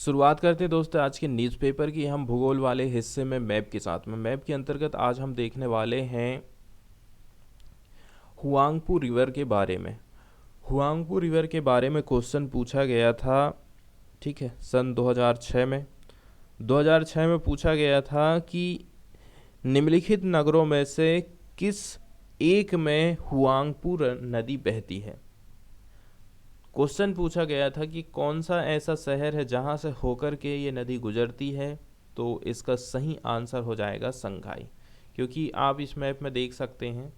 शुरुआत करते हैं दोस्तों आज के न्यूज़पेपर की हम भूगोल वाले हिस्से में मैप के साथ में। मैप के अंतर्गत आज हम देखने वाले हैं हुआंगपू रिवर के बारे में। हुआंगपू रिवर के बारे में क्वेश्चन पूछा गया था, ठीक है, सन 2006 में। 2006 में पूछा गया था कि निम्नलिखित नगरों में से किस एक में हुआंगपू नदी बहती है। क्वेश्चन पूछा गया था कि कौन सा ऐसा शहर है जहां से होकर के ये नदी गुजरती है। तो इसका सही आंसर हो जाएगा संघाई, क्योंकि आप इस मैप में देख सकते हैं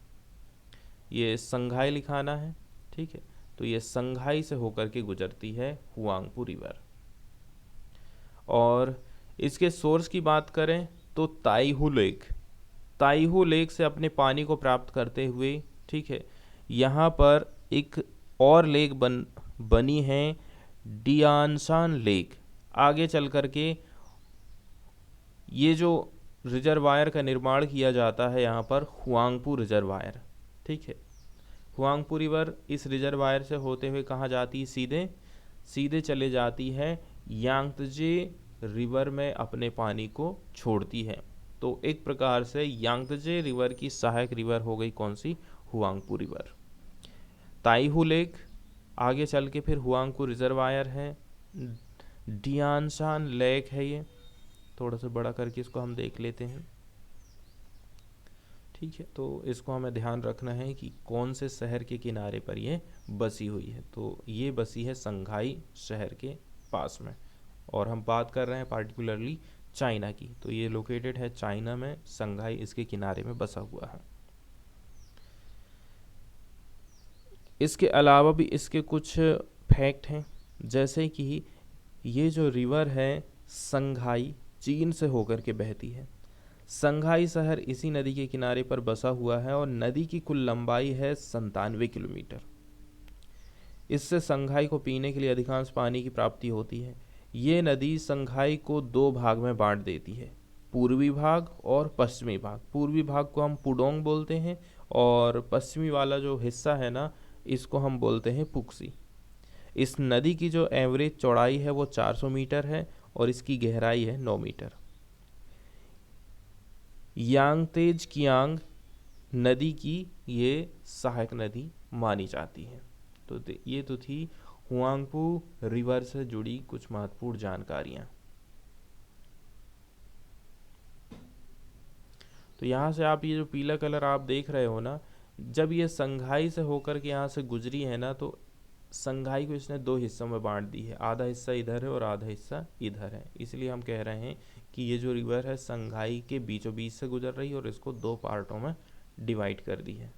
ये संघाई लिखाना है, ठीक है। तो ये संघाई से होकर के गुजरती है हुआंगपू रिवर। और इसके सोर्स की बात करें तो ताईहू लेक से अपने पानी को प्राप्त करते हुए, ठीक है, यहाँ पर एक और लेक बनी है डियानशान लेक। आगे चल कर के ये जो रिजर्वायर का निर्माण किया जाता है यहाँ पर हुआंगपू रिजर्वायर, ठीक है। हुआंगपू रिवर इस रिजर्वायर से होते हुए कहाँ जाती है, सीधे सीधे चले जाती है यांगत्जे रिवर में अपने पानी को छोड़ती है। तो एक प्रकार से यांगत्जे रिवर की सहायक रिवर हो गई कौन सी, हुआंगपू रिवर। ताईहू लेक, आगे चल के फिर हुआंगपू रिजर्वायर है, डियानशान लेक है। ये थोड़ा सा बड़ा करके इसको हम देख लेते हैं, ठीक है। तो इसको हमें ध्यान रखना है कि कौन से शहर के किनारे पर ये बसी हुई है। तो ये बसी है संघाई शहर के पास में, और हम बात कर रहे हैं पार्टिकुलरली चाइना की। तो ये लोकेटेड है चाइना में, संघाई इसके किनारे में बसा हुआ है। इसके अलावा भी इसके कुछ फैक्ट हैं, जैसे कि ये जो रिवर है संघाई चीन से होकर के बहती है। संघाई शहर इसी नदी के किनारे पर बसा हुआ है और नदी की कुल लंबाई है 97 किलोमीटर। इससे संघाई को पीने के लिए अधिकांश पानी की प्राप्ति होती है। ये नदी संघाई को दो भाग में बांट देती है, पूर्वी भाग और पश्चिमी भाग। पूर्वी भाग को हम पुडोंग बोलते हैं और पश्चिमी वाला जो हिस्सा है ना, इसको हम बोलते हैं पुक्सी। इस नदी की जो एवरेज चौड़ाई है वो 400 मीटर है और इसकी गहराई है 9 मीटर। यांगतेज कियांग नदी की ये सहायक नदी मानी जाती है। तो ये तो थी हुआंगपू रिवर से जुड़ी कुछ महत्वपूर्ण जानकारियां। तो यहाँ से आप ये जो पीला कलर आप देख रहे हो ना, जब ये संघाई से होकर के यहाँ से गुजरी है ना, तो संघाई को इसने दो हिस्सों में बांट दी है। आधा हिस्सा इधर है और आधा हिस्सा इधर है। इसलिए हम कह रहे हैं कि ये जो रिवर है संघाई के बीचों बीच से गुजर रही है और इसको दो पार्टों में डिवाइड कर दी है।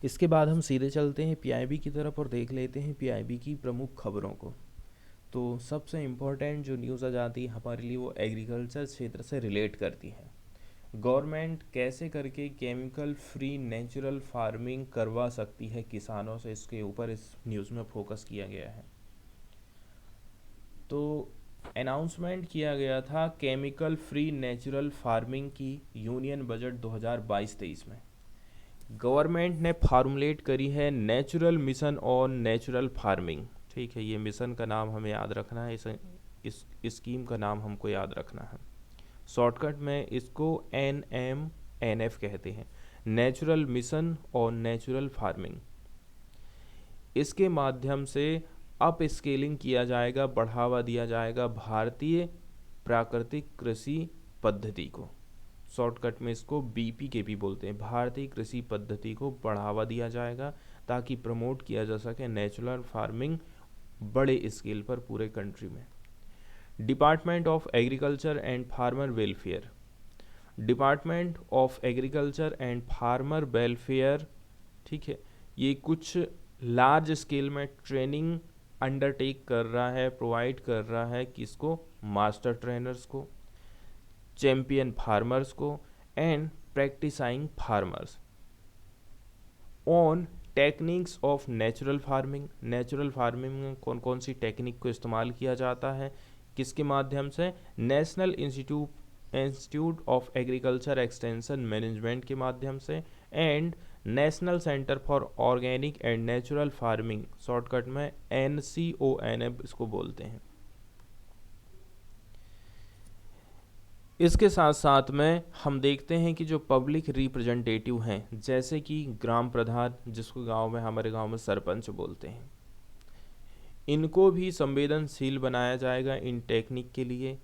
इसके बाद हम सीधे चलते हैं पीआईबी की तरफ और देख लेते हैं पीआईबी की प्रमुख खबरों को। तो सबसे इम्पोर्टेंट जो न्यूज़ आ जाती है हमारे लिए वो एग्रीकल्चर क्षेत्र से रिलेट करती है। गवर्नमेंट कैसे करके केमिकल फ्री नेचुरल फार्मिंग करवा सकती है किसानों से, इसके ऊपर इस न्यूज़ में फोकस किया गया है। तो अनाउंसमेंट किया गया था केमिकल फ्री नेचुरल फार्मिंग की यूनियन बजट 2022-23 में। गवर्नमेंट ने फार्मुलेट करी है natural mission on natural farming, ठीक है। ये मिशन का नाम हमें याद रखना है, इस स्कीम का नाम हमको याद रखना है। शॉर्टकट में इसको NMNF कहते हैं, natural mission on natural farming. इसके माध्यम से अप स्केलिंग किया जाएगा, बढ़ावा दिया जाएगा भारतीय प्राकृतिक कृषि पद्धति को। शॉर्टकट में इसको BPKP बोलते हैं, भारतीय कृषि पद्धति को बढ़ावा दिया जाएगा ताकि प्रमोट किया जा सके नेचुरल फार्मिंग बड़े स्केल पर पूरे कंट्री में। Department of agriculture and farmer welfare, department of agriculture and farmer welfare, ठीक है, ये कुछ लार्ज स्केल में ट्रेनिंग अंडरटेक कर रहा है, प्रोवाइड कर रहा है किसको, मास्टर ट्रेनर्स को, चैंपियन फार्मर्स को and practising farmers on techniques of natural farming. Natural farming में कौन कौन सी टेक्निक को इस्तेमाल किया जाता है, किसके माध्यम से, national institute of agriculture extension management के माध्यम से and national centre for organic and natural farming, shortcut में NCONF इसको बोलते हैं। इसके साथ साथ में हम देखते हैं कि जो पब्लिक रिप्रेजेंटेटिव हैं, जैसे कि ग्राम प्रधान, जिसको गांव में, हमारे गांव में सरपंच बोलते हैं, इनको भी संवेदनशील बनाया जाएगा इन टेक्निक के लिए।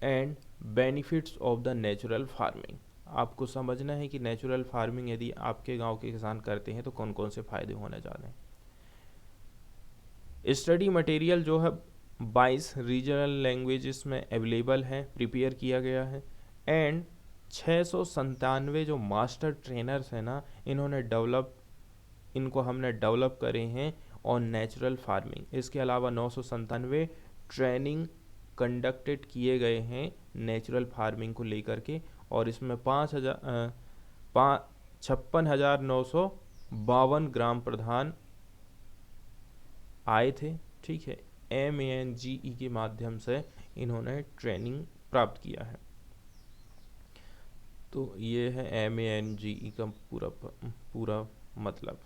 And benefits of the natural farming, आपको समझना है कि नेचुरल फार्मिंग यदि आपके गांव के किसान करते हैं तो कौन कौन से फायदे होने जा रहे हैं। स्टडी मटेरियल जो है 22 रीजनल लैंग्वेजेस में अवेलेबल है, प्रिपेयर किया गया है। एंड 697 जो मास्टर ट्रेनर्स हैं ना, इनको हमने डेवलप करे हैं ऑन नेचुरल फार्मिंग। इसके अलावा 997 ट्रेनिंग कंडक्टेड किए गए हैं नेचुरल फार्मिंग को लेकर के, और इसमें 56,952 ग्राम प्रधान आए थे। ठीक है, MANGE के माध्यम से इन्होंने ट्रेनिंग प्राप्त किया है। तो ये है MANGE का पूरा मतलब।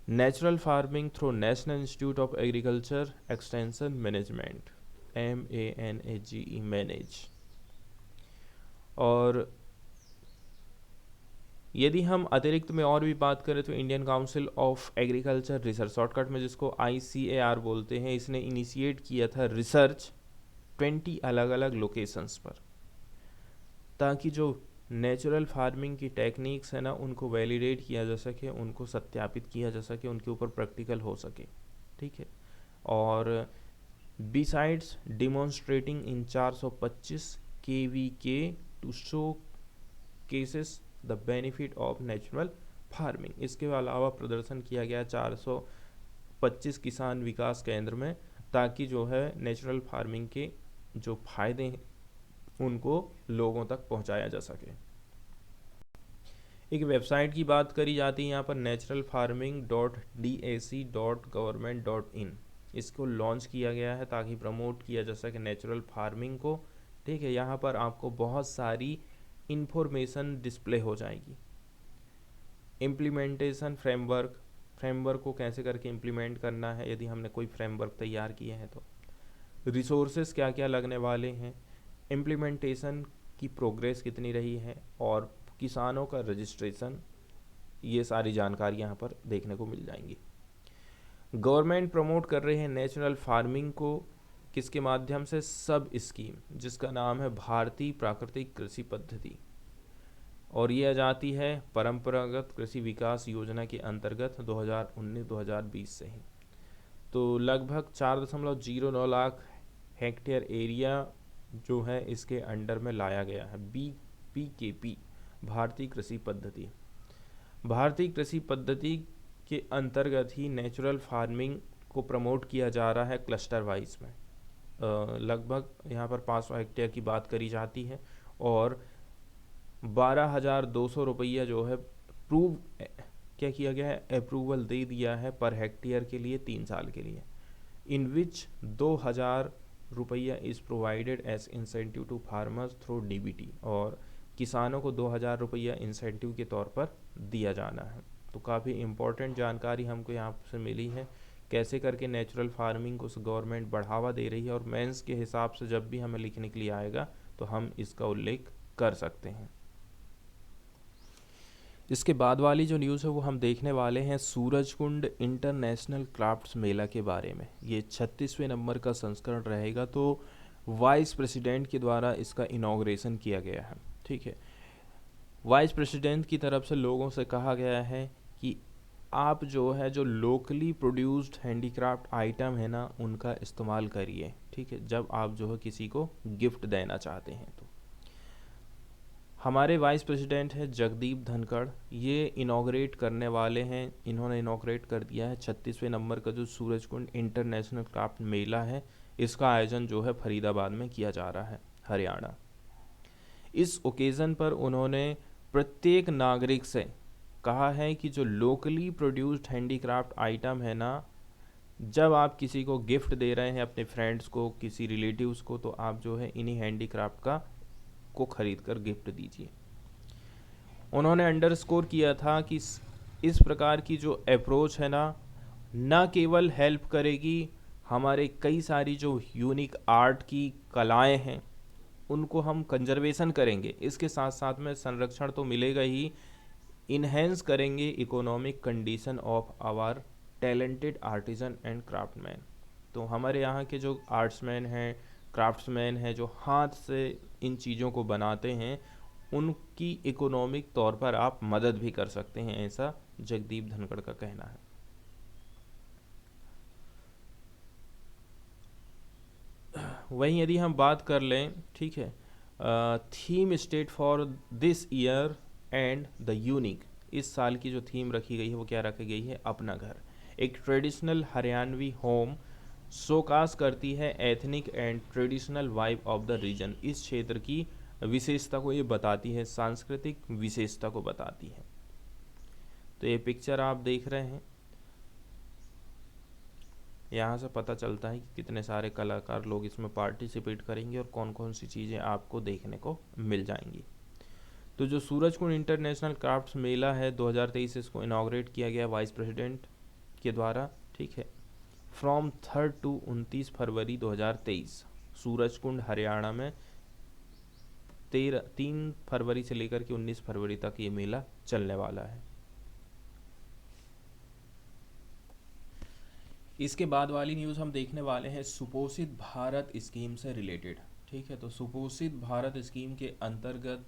Natural farming through national institute of agriculture extension management, MANAGE manage. और यदि हम अतिरिक्त में और भी बात करें तो Indian council of agriculture research, shortcut में जिसको ICAR बोलते हैं, इसने इनिशिएट किया था रिसर्च 20 अलग अलग लोकेशंस पर, ताकि जो नेचुरल फार्मिंग की टेक्निक्स है ना, उनको वैलिडेट किया जा सके, उनको सत्यापित किया जा सके, उनके ऊपर प्रैक्टिकल हो सके। ठीक है, और besides demonstrating in 425 KVK to show cases the benefit of natural farming, इसके अलावा प्रदर्शन किया गया 425 किसान विकास केंद्र में, ताकि जो है नेचुरल फार्मिंग के जो फायदे हैं उनको लोगों तक पहुंचाया जा सके। एक वेबसाइट की बात करी जाती है यहाँ पर, naturalfarming.dac.government.in, इसको लॉन्च किया गया है ताकि प्रमोट किया जा सके नेचुरल फार्मिंग को। ठीक है, यहाँ पर आपको बहुत सारी इंफॉर्मेशन डिस्प्ले हो जाएगी। इम्प्लीमेंटेशन फ्रेमवर्क को कैसे करके इम्प्लीमेंट करना है, यदि हमने कोई फ्रेमवर्क तैयार किए हैं तो रिसोर्सेज क्या क्या लगने वाले हैं, इम्प्लीमेंटेशन की प्रोग्रेस कितनी रही है, और किसानों का रजिस्ट्रेशन, ये सारी जानकारी यहाँ पर देखने को मिल जाएंगी। गवर्नमेंट प्रमोट कर रहे हैं नेचुरल फार्मिंग को, किसके माध्यम से, सब स्कीम, जिसका नाम है भारतीय प्राकृतिक कृषि पद्धति, और ये आ जाती है परंपरागत कृषि विकास योजना के अंतर्गत 2019-2020 से ही। तो लगभग 4.09 लाख हेक्टेयर एरिया जो है इसके अंडर में लाया गया है। BPKP, भारतीय कृषि पद्धति। भारतीय कृषि पद्धति के अंतर्गत ही नेचुरल फार्मिंग को प्रमोट किया जा रहा है क्लस्टर वाइज में। लगभग यहाँ पर 500 हेक्टेयर की बात करी जाती है, और 12,200 रुपया जो है क्या किया गया है, अप्रूवल दे दिया है पर हेक्टेयर के लिए 3 साल के लिए, इन विच 2,000 रुपया is provided as incentive to farmers through DBT, और किसानों को 2,000 रुपया इंसेंटिव के तौर पर दिया जाना है। तो काफ़ी इम्पोर्टेंट जानकारी हमको यहाँ से मिली है, कैसे करके नेचुरल फार्मिंग को गवर्नमेंट बढ़ावा दे रही है, और मेंस के हिसाब से जब भी हमें लिखने के लिए आएगा तो हम इसका उल्लेख कर सकते हैं। इसके बाद वाली जो न्यूज़ है वो हम देखने वाले हैं सूरजकुंड इंटरनेशनल क्राफ्ट्स मेला के बारे में। ये 36वें नंबर का संस्करण रहेगा, तो वाइस प्रेसिडेंट के द्वारा इसका इनॉग्रेशन किया गया है। ठीक है, वाइस प्रेसिडेंट की तरफ से लोगों से कहा गया है कि आप जो है जो लोकली प्रोड्यूस्ड हैंडीक्राफ्ट आइटम है ना, उनका इस्तेमाल करिए। ठीक है, जब आप जो है किसी को गिफ्ट देना चाहते हैं तो। हमारे वाइस प्रेसिडेंट है जगदीप धनखड़, ये इनॉग्रेट करने वाले हैं। इन्होंने इनॉग्रेट कर दिया है 36वें नंबर का जो सूरजकुंड इंटरनेशनल क्राफ्ट मेला है, इसका आयोजन जो है फरीदाबाद में किया जा रहा है, हरियाणा। इस ओकेज़न पर उन्होंने प्रत्येक नागरिक से कहा है कि जो लोकली प्रोड्यूस्ड हैंडीक्राफ्ट आइटम है ना, जब आप किसी को गिफ्ट दे रहे हैं, अपने फ्रेंड्स को, किसी रिलेटिव्स को, तो आप जो है इन्हीं हैंडीक्राफ्ट को खरीद कर गिफ्ट दीजिए। उन्होंने अंडरस्कोर किया था कि इस प्रकार की जो अप्रोच है ना केवल हेल्प करेगी हमारे कई सारी जो यूनिक आर्ट की कलाएं हैं उनको हम कंजर्वेशन करेंगे, इसके साथ साथ में संरक्षण तो मिलेगा ही, इन्हेंस करेंगे economic condition of our talented artisan and craftsman. तो हमारे यहाँ के जो आर्ट्समैन हैं, क्राफ्ट्समैन हैं, जो हाथ से इन चीज़ों को बनाते हैं, उनकी इकोनॉमिक तौर पर आप मदद भी कर सकते हैं, ऐसा जगदीप धनखड़ का कहना है। वहीं यदि हम बात कर लें, ठीक है, theme state for this year and the unique, इस साल की जो थीम रखी गई है वो क्या रखी गई है, अपना घर। एक ट्रेडिशनल हरियाणवी होम शोकास करती है ethnic and traditional vibe of the region, इस क्षेत्र की विशेषता को ये बताती है, सांस्कृतिक विशेषता को बताती है। तो ये पिक्चर आप देख रहे हैं, यहाँ से पता चलता है कि कितने सारे कलाकार लोग इसमें पार्टिसिपेट करेंगे और कौन कौन सी चीज़ें आपको देखने को मिल जाएंगी। तो जो सूरजकुंड इंटरनेशनल क्राफ्ट्स मेला है 2023, इसको इनाग्रेट किया गया वाइस प्रेसिडेंट के द्वारा, ठीक है, फ्रॉम 3 to 29 फरवरी 2023, सूरजकुंड हरियाणा में 3 फरवरी से लेकर के 19 फरवरी तक ये मेला चलने वाला है। इसके बाद वाली न्यूज़ हम देखने वाले हैं सुपोषित भारत स्कीम से रिलेटेड, ठीक है। तो सुपोषित भारत स्कीम के अंतर्गत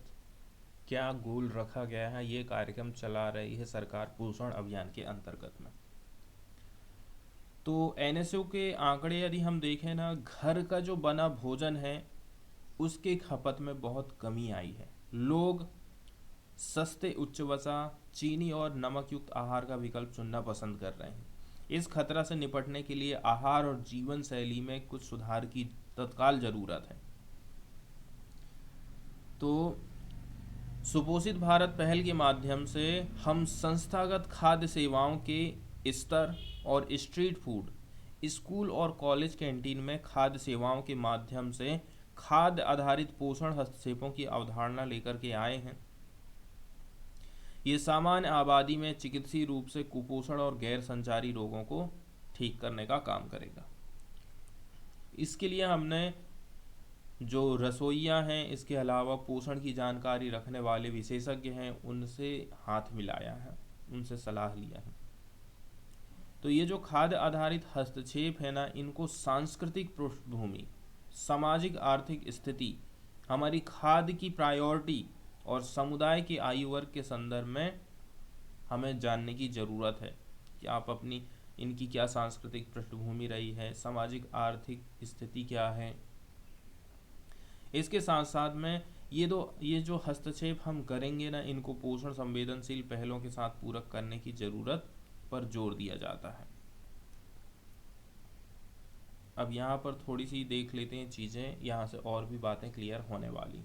क्या गोल रखा गया है, ये कार्यक्रम चला रही है सरकार पोषण अभियान के अंतर्गत में। तो एनएसओ के आंकड़े यदि हम देखें ना, घर का जो बना भोजन है उसके खपत में बहुत कमी आई है। लोग सस्ते, उच्च वसा, चीनी और नमक युक्त आहार का विकल्प चुनना पसंद कर रहे हैं। इस खतरा से निपटने के लिए आहार और जीवन शैली में कुछ सुधार की तत्काल जरूरत है। तो सुपोषित भारत पहल के माध्यम से हम संस्थागत खाद्य सेवाओं के स्तर और स्ट्रीट फूड, स्कूल और कॉलेज कैंटीन में खाद्य सेवाओं के माध्यम से खाद्य आधारित पोषण हस्तक्षेपों की अवधारणा लेकर के आए हैं। ये सामान्य आबादी में चिकित्सीय रूप से कुपोषण और गैर संचारी रोगों को ठीक करने का काम करेगा। इसके लिए हमने जो रसोइया हैं, इसके अलावा पोषण की जानकारी रखने वाले विशेषज्ञ हैं, उनसे हाथ मिलाया है, उनसे सलाह लिया है। तो ये जो खाद्य आधारित हस्तक्षेप है ना, इनको सांस्कृतिक पृष्ठभूमि, सामाजिक आर्थिक स्थिति, हमारी खाद्य की प्रायोरिटी और समुदाय के आयु वर्ग के संदर्भ में हमें जानने की ज़रूरत है कि आप अपनी इनकी क्या सांस्कृतिक पृष्ठभूमि रही है, सामाजिक आर्थिक स्थिति क्या है। इसके साथ साथ में ये जो हस्तक्षेप हम करेंगे ना, इनको पोषण संवेदनशील पहलों के साथ पूरक करने की ज़रूरत पर जोर दिया जाता है। अब यहाँ पर थोड़ी सी देख लेते हैं चीज़ें, यहाँ से और भी बातें क्लियर होने वाली।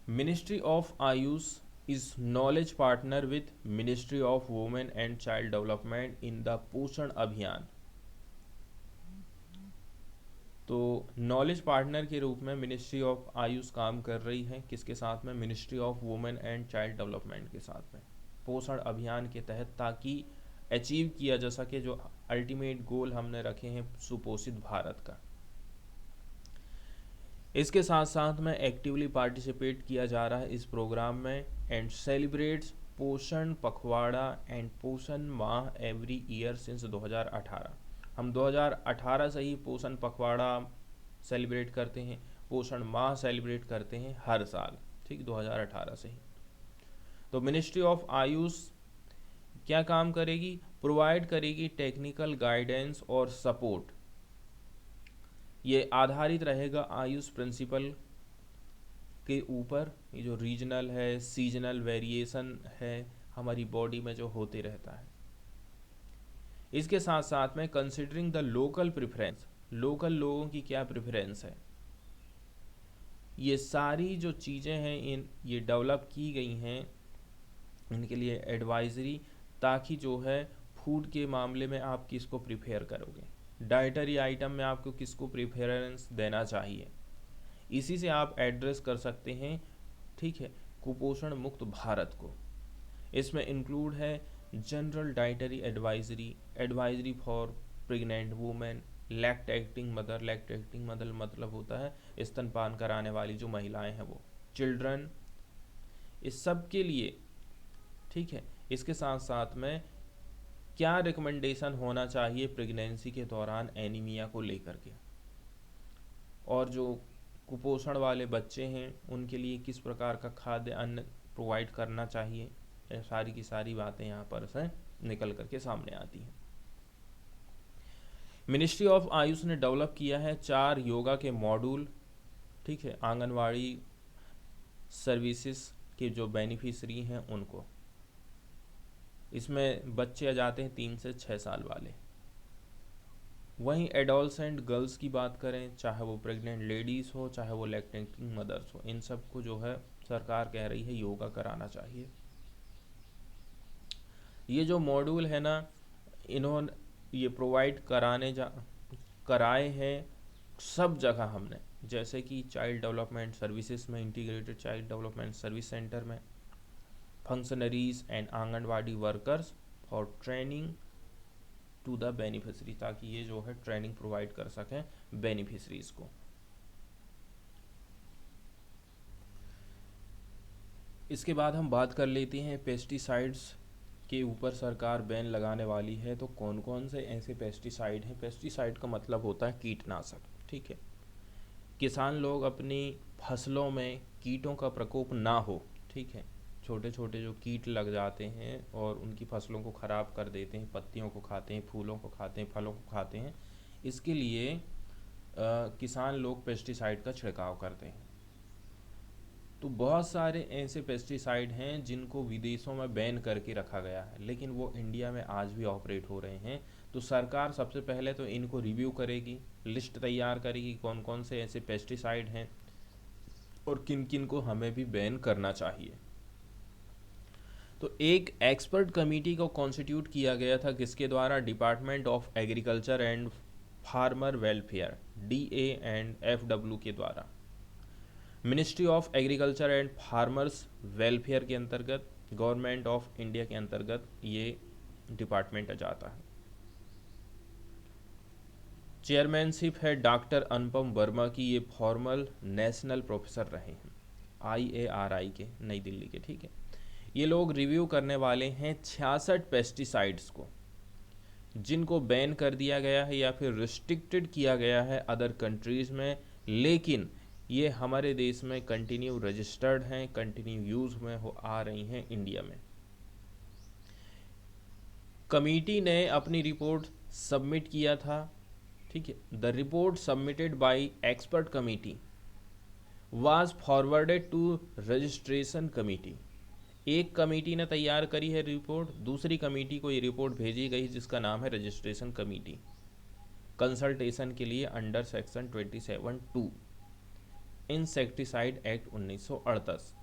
Ministry of Ayush is knowledge partner with ministry of women and child development in the पोषण अभियान। तो नॉलेज पार्टनर के रूप में मिनिस्ट्री ऑफ आयुष काम कर रही है, किसके साथ में, ministry of women and child development के साथ में, पोषण अभियान के तहत, ताकि अचीव किया जा सके जो अल्टीमेट गोल हमने रखे हैं सुपोषित भारत का। इसके साथ साथ में एक्टिवली पार्टिसिपेट किया जा रहा है इस प्रोग्राम में एंड सेलिब्रेट्स पोषण पखवाड़ा एंड पोषण माह एवरी ईयर सिंस 2018। हम 2018 से ही पोषण पखवाड़ा सेलिब्रेट करते हैं, पोषण माह सेलिब्रेट करते हैं हर साल, ठीक, 2018 से ही। तो मिनिस्ट्री ऑफ आयुष क्या काम करेगी, प्रोवाइड करेगी टेक्निकल गाइडेंस और सपोर्ट। ये आधारित रहेगा आयुष प्रिंसिपल के ऊपर। ये जो रीजनल है, सीजनल वेरिएशन है हमारी बॉडी में जो होते रहता है। इसके साथ साथ में considering the local preference, local लोगों की क्या प्रेफरेंस है, ये सारी जो चीज़ें हैं ये डेवलप की गई हैं इनके लिए एडवाइजरी, ताकि जो है फूड के मामले में आप किसको प्रिफेयर करोगे, डाइटरी आइटम में आपको किसको प्रेफरेंस देना चाहिए। इसी से आप एड्रेस कर सकते हैं ठीक है, कुपोषण मुक्त भारत को। इसमें इंक्लूड है general dietary advisory for pregnant women, lactating mother मतलब होता है स्तनपान कराने वाली जो महिलाएं हैं वो, चिल्ड्रन, इस सब के लिए, ठीक है। इसके साथ साथ में क्या रिकमेंडेशन होना चाहिए प्रेगनेंसी के दौरान एनीमिया को लेकर के, और जो कुपोषण वाले बच्चे हैं उनके लिए किस प्रकार का खाद्य अन्न प्रोवाइड करना चाहिए, ये सारी की सारी बातें यहाँ पर से निकल करके सामने आती हैं। मिनिस्ट्री ऑफ आयुष ने डेवलप किया है 4 योगा के मॉड्यूल, ठीक है, आंगनवाड़ी सर्विसेज के जो बेनिफिशरी हैं उनको। इसमें बच्चे आ जाते हैं 3 से 6 साल वाले। वहीं एडोलसेंट गर्ल्स की बात करें, चाहे वो प्रेग्नेंट लेडीज़ हो, चाहे वो लैक्टेटिंग मदर्स हो, इन सबको जो है सरकार कह रही है योगा कराना चाहिए। ये जो मॉड्यूल है ना, इन्होंने ये प्रोवाइड कराए हैं सब जगह हमने, जैसे कि चाइल्ड डेवलपमेंट सर्विसेज में, integrated child development service centre में, functionaries and anganwadi workers for training to the beneficiary, ताकि ये जो है ट्रेनिंग प्रोवाइड कर सकें बेनिफिशरीज को। इसके बाद हम बात कर लेते हैं पेस्टिसाइड्स के ऊपर सरकार बैन लगाने वाली है, तो कौन कौन से ऐसे पेस्टिसाइड हैं। पेस्टिसाइड का मतलब होता है कीटनाशक, ठीक है। किसान लोग अपनी फसलों में कीटों का प्रकोप ना हो, ठीक है, छोटे छोटे जो कीट लग जाते हैं और उनकी फसलों को ख़राब कर देते हैं, पत्तियों को खाते हैं, फूलों को खाते हैं, फलों को खाते हैं, इसके लिए किसान लोग पेस्टिसाइड का छिड़काव करते हैं। तो बहुत सारे ऐसे पेस्टिसाइड हैं जिनको विदेशों में बैन करके रखा गया है, लेकिन वो इंडिया में आज भी ऑपरेट हो रहे हैं। तो सरकार सबसे पहले तो इनको रिव्यू करेगी, लिस्ट तैयार करेगी कौन कौन से ऐसे पेस्टिसाइड हैं और किन किन को हमें भी बैन करना चाहिए। तो एक एक्सपर्ट कमेटी को कॉन्स्टिट्यूट किया गया था, किसके द्वारा, department of agriculture and farmer welfare DA&FW के द्वारा। Ministry of agriculture and farmers welfare के अंतर्गत, गवर्नमेंट ऑफ इंडिया के अंतर्गत ये डिपार्टमेंट जाता है। चेयरमैनशिप है डॉक्टर अनुपम वर्मा की, ये फॉर्मल नेशनल प्रोफेसर रहे हैं IARI के, नई दिल्ली के, ठीक है। ये लोग रिव्यू करने वाले हैं 66 पेस्टिसाइड्स को जिनको बैन कर दिया गया है या फिर रिस्ट्रिक्टेड किया गया है अदर कंट्रीज़ में, लेकिन ये हमारे देश में कंटिन्यू रजिस्टर्ड हैं, कंटिन्यू यूज़ में हो आ रही हैं इंडिया में। कमेटी ने अपनी रिपोर्ट सबमिट किया था, ठीक है। The report submitted by expert committee was forwarded to registration committee. एक कमेटी ने तैयार करी है रिपोर्ट, दूसरी कमेटी को ये रिपोर्ट भेजी गई जिसका नाम है रजिस्ट्रेशन कमेटी, कंसल्टेशन के लिए अंडर सेक्शन 27(2) इंसेक्टिसाइड एक्ट 1968,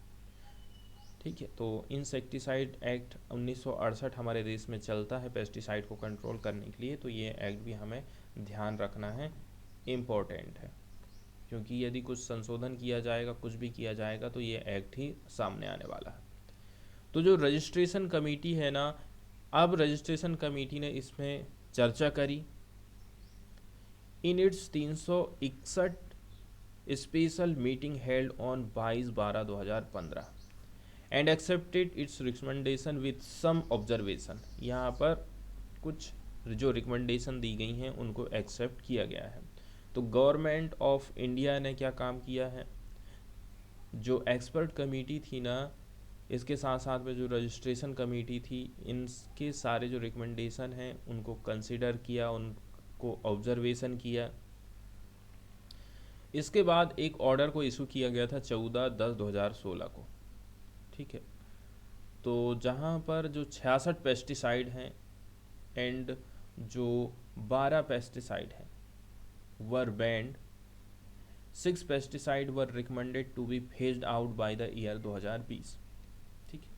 ठीक है। तो इंसेक्टिसाइड एक्ट 1968 हमारे देश में चलता है पेस्टिसाइड को कंट्रोल करने के लिए, तो ये एक्ट भी हमें ध्यान रखना है, इम्पोर्टेंट है, क्योंकि यदि कुछ संशोधन किया जाएगा, कुछ भी किया जाएगा, तो ये एक्ट ही सामने आने वाला है। तो जो रजिस्ट्रेशन कमेटी है ना, अब रजिस्ट्रेशन कमेटी ने इसमें चर्चा करी in its 361 special meeting held on 22/12/2015 and accepted its recommendation with some observation. यहाँ पर कुछ जो रिकमेंडेशन दी गई हैं उनको एक्सेप्ट किया गया है। तो गवर्नमेंट ऑफ इंडिया ने क्या काम किया है, जो एक्सपर्ट कमेटी थी ना, इसके साथ साथ में जो रजिस्ट्रेशन कमेटी थी, इनके सारे जो रिकमेंडेशन हैं उनको कंसिडर किया, उनको ऑब्जर्वेशन किया। इसके बाद एक ऑर्डर को इशू किया गया था 14/10/2016 को, ठीक है। तो जहाँ पर जो 66 पेस्टिसाइड हैं एंड जो 12 पेस्टिसाइड हैं were banned, 6 pesticide were recommended to be phased out by the year 2020, ठीक है।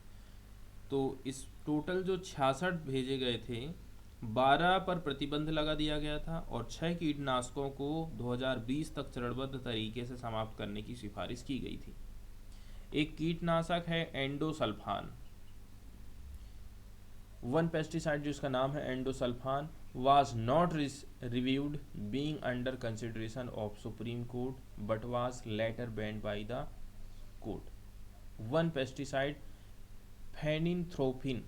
तो इस टोटल जो 66 भेजे गए थे, 12 पर प्रतिबंध लगा दिया गया था और 6 कीटनाशकों को 2020 तक चरणबद्ध तरीके से समाप्त करने की सिफारिश की गई थी। एक कीटनाशक है एंडोसल्फान। वन पेस्टिसाइड जिसका नाम है endosulfan was not reviewed being under consideration of Supreme Court but was later banned by the court. One pesticide फेनिथ्रोइन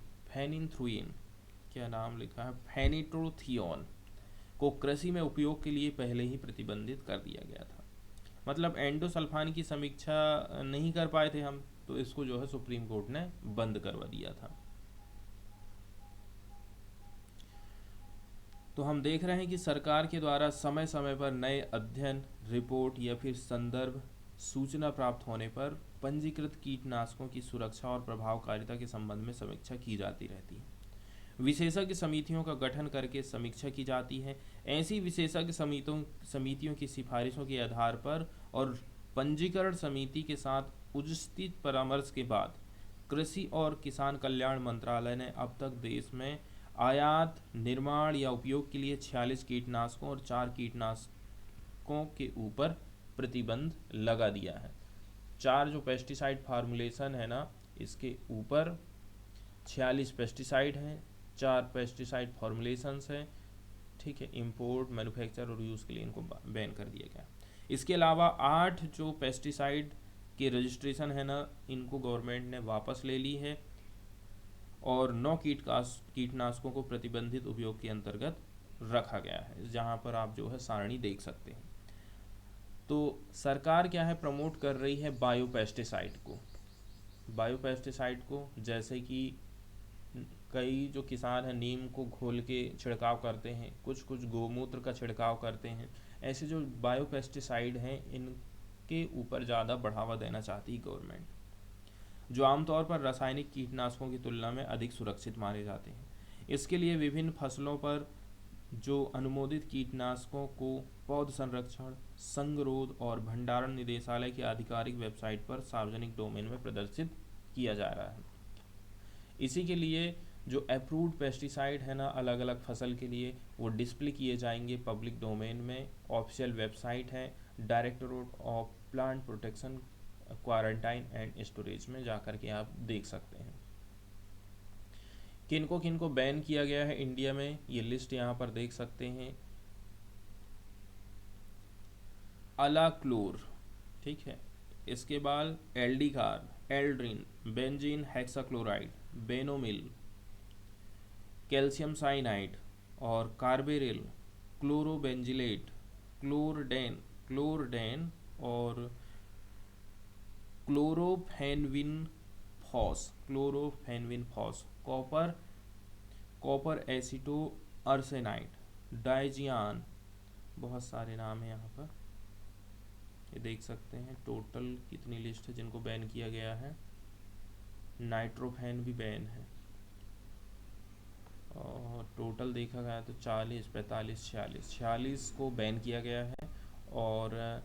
क्या नाम लिखा है, फेनिट्रोथियोन को कृषि में उपयोग के लिए पहले ही प्रतिबंधित कर दिया गया था। मतलब एंडोसल्फान की समीक्षा नहीं कर पाए थे हम, तो इसको जो है सुप्रीम कोर्ट ने बंद करवा दिया था। तो हम देख रहे हैं कि सरकार के द्वारा समय समय पर नए अध्ययन, रिपोर्ट या फिर संदर्भ सूचना प्राप्त होने पर पंजीकृत कीटनाशकों की सुरक्षा और प्रभावकारिता के संबंध में समीक्षा की जाती रहती है। विशेषज्ञ समितियों का गठन करके समीक्षा की जाती है। ऐसी विशेषज्ञ समितियों की सिफारिशों के आधार पर और पंजीकरण समिति के साथ उचित परामर्श के बाद कृषि और किसान कल्याण मंत्रालय ने अब तक देश में आयात, निर्माण या उपयोग के लिए 46 कीटनाशकों और 4 कीटनाशकों के ऊपर प्रतिबंध लगा दिया है। 4 जो पेस्टिसाइड फार्मूलेशन है ना, इसके ऊपर 46 पेस्टिसाइड हैं, 4 पेस्टिसाइड फार्मूलेशंस हैं, ठीक है। इंपोर्ट, मैन्युफैक्चर और यूज़ के लिए इनको बैन कर दिया गया। इसके अलावा 8 जो पेस्टिसाइड के रजिस्ट्रेशन है ना, इनको गवर्नमेंट ने वापस ले ली है और 9 कीटनाशकों को प्रतिबंधित उपयोग के अंतर्गत रखा गया है, जहां पर आप जो है सारणी देख सकते हैं। तो सरकार क्या है, प्रमोट कर रही है बायोपेस्टिसाइड को, जैसे कि कई जो किसान हैं नीम को घोल के छिड़काव करते हैं, कुछ गोमूत्र का छिड़काव करते हैं। ऐसे जो बायोपेस्टिसाइड हैं इनके ऊपर ज़्यादा बढ़ावा देना चाहती है गवर्नमेंट, जो आमतौर पर रासायनिक कीटनाशकों की तुलना में अधिक सुरक्षित माने जाते हैं। इसके लिए विभिन्न फसलों पर जो अनुमोदित कीटनाशकों को पौध संरक्षण, संगरोध और भंडारण निदेशालय की आधिकारिक वेबसाइट पर सार्वजनिक डोमेन में प्रदर्शित किया जा रहा है। इसी के लिए जो अप्रूव्ड पेस्टिसाइड है ना अलग अलग फसल के लिए, वो डिस्प्ले किए जाएंगे पब्लिक डोमेन में। ऑफिशियल वेबसाइट है directorate of plant protection, quarantine and storage में जाकर के आप देख सकते हैं किनको बैन किया गया है इंडिया में। ये लिस्ट यहाँ पर देख सकते हैं। अलाक्लोर, ठीक है। इसके बाद aldicarb, aldrin, benzene hexachloride, benomyl, calcium cyanide और कार्बेरिल, क्लोरोबेंजिलेट, क्लोरडेन और क्लोरोफेनविनफॉस, कॉपर एसिटो अर्सेनाइड, डाइजियान, बहुत सारे नाम है यहाँ पर, ये देख सकते हैं। टोटल कितनी लिस्ट है जिनको बैन किया गया है। नाइट्रोफेन भी बैन है और टोटल देखा गया तो 40, 45, 46 को बैन किया गया है। और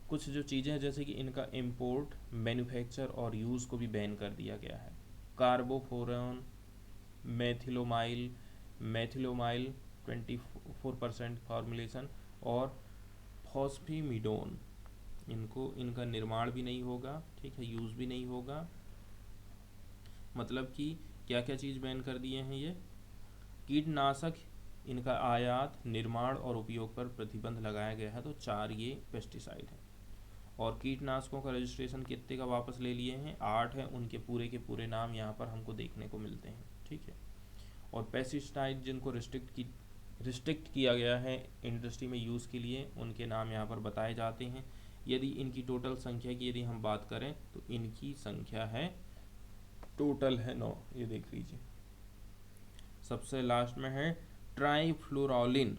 कुछ जो चीज़ें हैं जैसे कि इनका इंपोर्ट, मैन्युफैक्चर और यूज़ को भी बैन कर दिया गया है। कार्बोफोरॉन, मेथिलोमाइल 24% फार्मूलेशन और फॉस्फेमिडोन, इनका निर्माण भी नहीं होगा, ठीक है, यूज़ भी नहीं होगा। मतलब कि क्या क्या चीज़ बैन कर दिए हैं ये कीटनाशक, इनका आयात, निर्माण और उपयोग पर प्रतिबंध लगाया गया है। तो 4 ये पेस्टिसाइड हैं। और कीटनाशकों का रजिस्ट्रेशन कितने का वापस ले लिए हैं, 8 हैं। उनके पूरे के पूरे नाम यहाँ पर हमको देखने को मिलते हैं, ठीक है। और पेस्टिसाइड जिनको रिस्ट्रिक्ट किया गया है इंडस्ट्री में यूज़ के लिए, उनके नाम यहाँ पर बताए जाते हैं। यदि इनकी टोटल संख्या की यदि हम बात करें तो इनकी संख्या है, टोटल है 9, ये देख लीजिए। सबसे लास्ट में है ट्राइफ्लोरोलिन।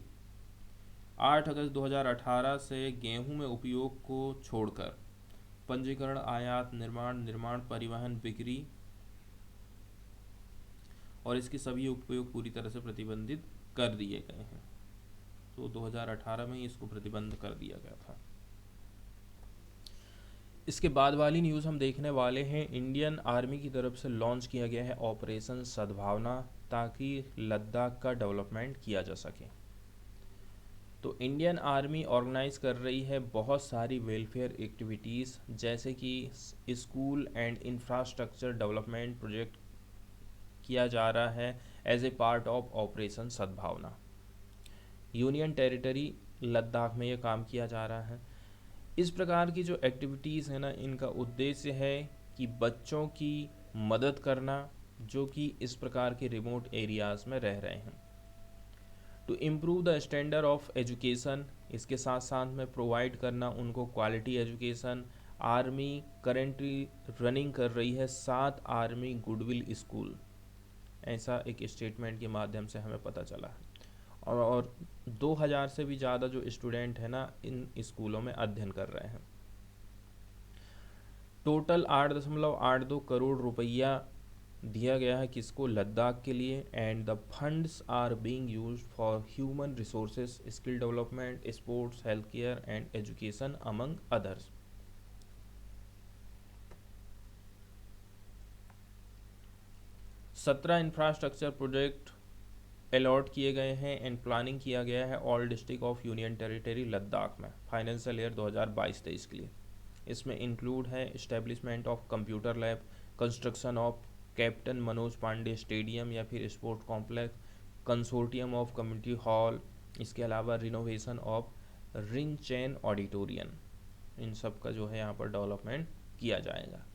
8 अगस्त 2018 से गेहूं में उपयोग को छोड़कर पंजीकरण, आयात, निर्माण, परिवहन, बिक्री और इसके सभी उपयोग पूरी तरह से प्रतिबंधित कर दिए गए हैं। तो 2018 में ही इसको प्रतिबंध कर दिया गया था। इसके बाद वाली न्यूज़ हम देखने वाले हैं, इंडियन आर्मी की तरफ से लॉन्च किया गया है ऑपरेशन सद्भावना, ताकि लद्दाख का डेवलपमेंट किया जा सके। तो इंडियन आर्मी ऑर्गेनाइज कर रही है बहुत सारी वेलफेयर एक्टिविटीज़, जैसे कि school and infrastructure development project किया जा रहा है as a part of operation Sadbhavana. Union territory Ladakh में ये काम किया जा रहा है। इस प्रकार की जो एक्टिविटीज़ है ना, इनका उद्देश्य है कि बच्चों की मदद करना जो कि इस प्रकार के रिमोट एरियाज़ में रह रहे हैं, to improve the standard of education, इसके साथ साथ में प्रोवाइड करना उनको quality education. Army currently running कर रही है 7 आर्मी गुडविल स्कूल, ऐसा एक स्टेटमेंट के माध्यम से हमें पता चला है। और 2000 से भी ज़्यादा जो स्टूडेंट है ना, इन स्कूलों में अध्ययन कर रहे हैं। टोटल 8.82 करोड़ रुपया दिया गया है किसको, लद्दाख के लिए। And the funds are being used for human resources, skill development, sports, health care and education among others. सत्रह इंफ्रास्ट्रक्चर प्रोजेक्ट अलॉट किए गए हैं एंड प्लानिंग किया गया है all district of union territory Ladakh में फाइनेंशियल ईयर 2022-23 के लिए। इसमें इंक्लूड है establishment of computer lab, construction of captain Manoj Pande stadium या फिर sport complex, consortium of community hall, इसके अलावा renovation of ring chain auditorium. इन सब का जो है यहाँ पर डेवलपमेंट किया जाएगा।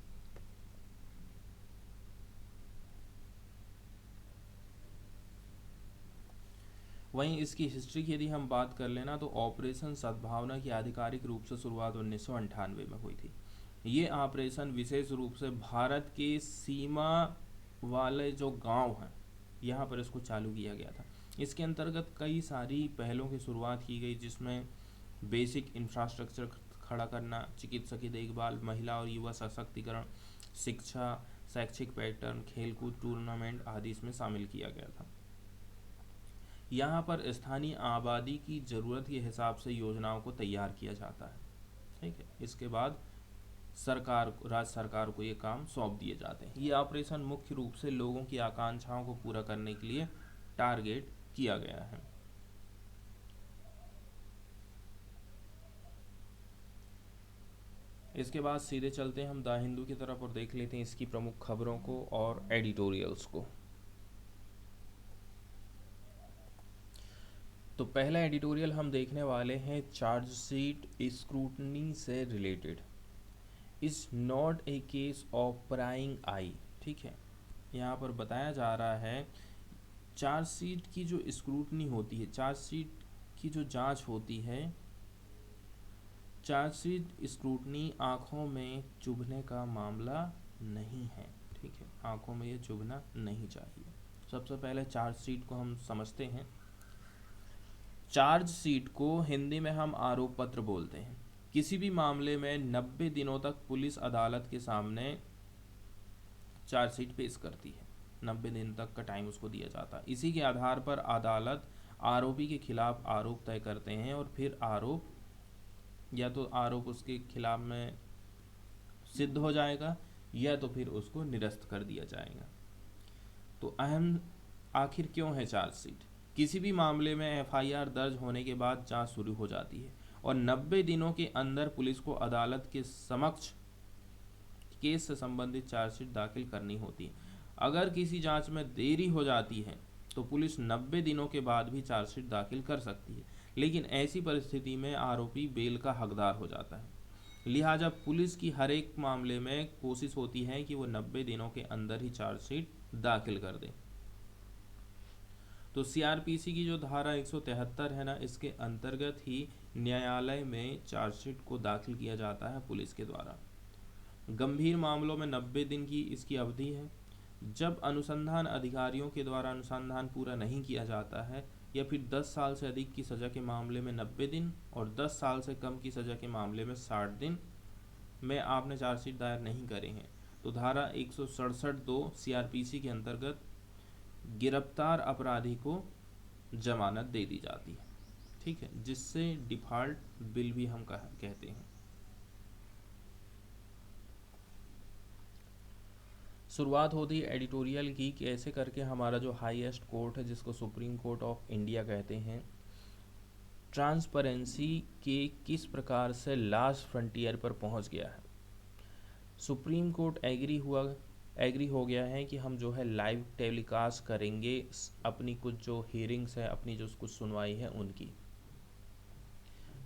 वहीं इसकी हिस्ट्री की यदि हम बात कर लेना तो ऑपरेशन सद्भावना की आधिकारिक रूप से शुरुआत 1998 में हुई थी। ये ऑपरेशन विशेष रूप से भारत के सीमा वाले जो गांव हैं यहाँ पर इसको चालू किया गया था। इसके अंतर्गत कई सारी पहलों की शुरुआत की गई, जिसमें बेसिक इंफ्रास्ट्रक्चर खड़ा करना, चिकित्सकीय देखभाल, महिला और युवा सशक्तिकरण, शिक्षा, शैक्षिक पैटर्न, खेलकूद टूर्नामेंट आदि इसमें शामिल किया गया था। यहाँ पर स्थानीय आबादी की ज़रूरत के हिसाब से योजनाओं को तैयार किया जाता है। ठीक है, इसके बाद राज्य सरकार को ये काम सौंप दिए जाते हैं। ये ऑपरेशन मुख्य रूप से लोगों की आकांक्षाओं को पूरा करने के लिए टारगेट किया गया है। इसके बाद सीधे चलते हैं हम द हिंदू की तरफ और देख लेते हैं इसकी प्रमुख खबरों को और एडिटोरियल्स को। तो पहला एडिटोरियल हम देखने वाले हैं चार्जशीट स्क्रूटनी से related, is not a case of prying eye. ठीक है, यहाँ पर बताया जा रहा है चार्जशीट की जो स्क्रूटनी होती है, चार्जशीट की जो जांच होती है, चार्जशीट स्क्रूटनी आँखों में चुभने का मामला नहीं है। ठीक है, आँखों में ये चुभना नहीं चाहिए। सबसे पहले चार्जशीट को हम समझते हैं। चार्जशीट को हिंदी में हम आरोप पत्र बोलते हैं। किसी भी मामले में 90 दिनों तक पुलिस अदालत के सामने चार्जशीट पेश करती है। 90 दिन तक का टाइम उसको दिया जाता है। इसी के आधार पर अदालत आरोपी के खिलाफ आरोप तय करते हैं और फिर आरोप या तो आरोप उसके खिलाफ में सिद्ध हो जाएगा या तो फिर उसको निरस्त कर दिया जाएगा। तो अहम आखिर क्यों है चार्जशीट? किसी भी मामले में एफआईआर दर्ज होने के बाद जांच शुरू हो जाती है और 90 दिनों के अंदर पुलिस को अदालत के समक्ष केस से संबंधित चार्जशीट दाखिल करनी होती है। अगर किसी जांच में देरी हो जाती है तो पुलिस 90 दिनों के बाद भी चार्जशीट दाखिल कर सकती है, लेकिन ऐसी परिस्थिति में आरोपी बेल का हकदार हो जाता है। लिहाजा पुलिस की हर एक मामले में कोशिश होती है कि वो 90 दिनों के अंदर ही चार्जशीट दाखिल कर दे। तो सीआरपीसी की जो धारा 173 है ना, इसके अंतर्गत ही न्यायालय में चार्जशीट को दाखिल किया जाता है पुलिस के द्वारा। गंभीर मामलों में 90 दिन की इसकी अवधि है। जब अनुसंधान अधिकारियों के द्वारा अनुसंधान पूरा नहीं किया जाता है या फिर 10 साल से अधिक की सज़ा के मामले में 90 दिन और 10 साल से कम की सज़ा के मामले में 60 दिन में आपने चार्जशीट दायर नहीं करे हैं, तो धारा 167(2) सीआरपीसी के अंतर्गत गिरफ्तार अपराधी को जमानत दे दी जाती है। ठीक है, जिससे डिफॉल्ट बिल भी हम कहते हैं। शुरुआत होती है एडिटोरियल की कि ऐसे करके हमारा जो हाईएस्ट कोर्ट है, जिसको सुप्रीम कोर्ट ऑफ इंडिया कहते हैं, ट्रांसपेरेंसी के किस प्रकार से लास्ट फ्रंटियर पर पहुंच गया है। सुप्रीम कोर्ट एग्री हो गया है कि हम जो है लाइव टेलीकास्ट करेंगे अपनी कुछ जो हियरिंग्स है, अपनी जो कुछ सुनवाई है उनकी।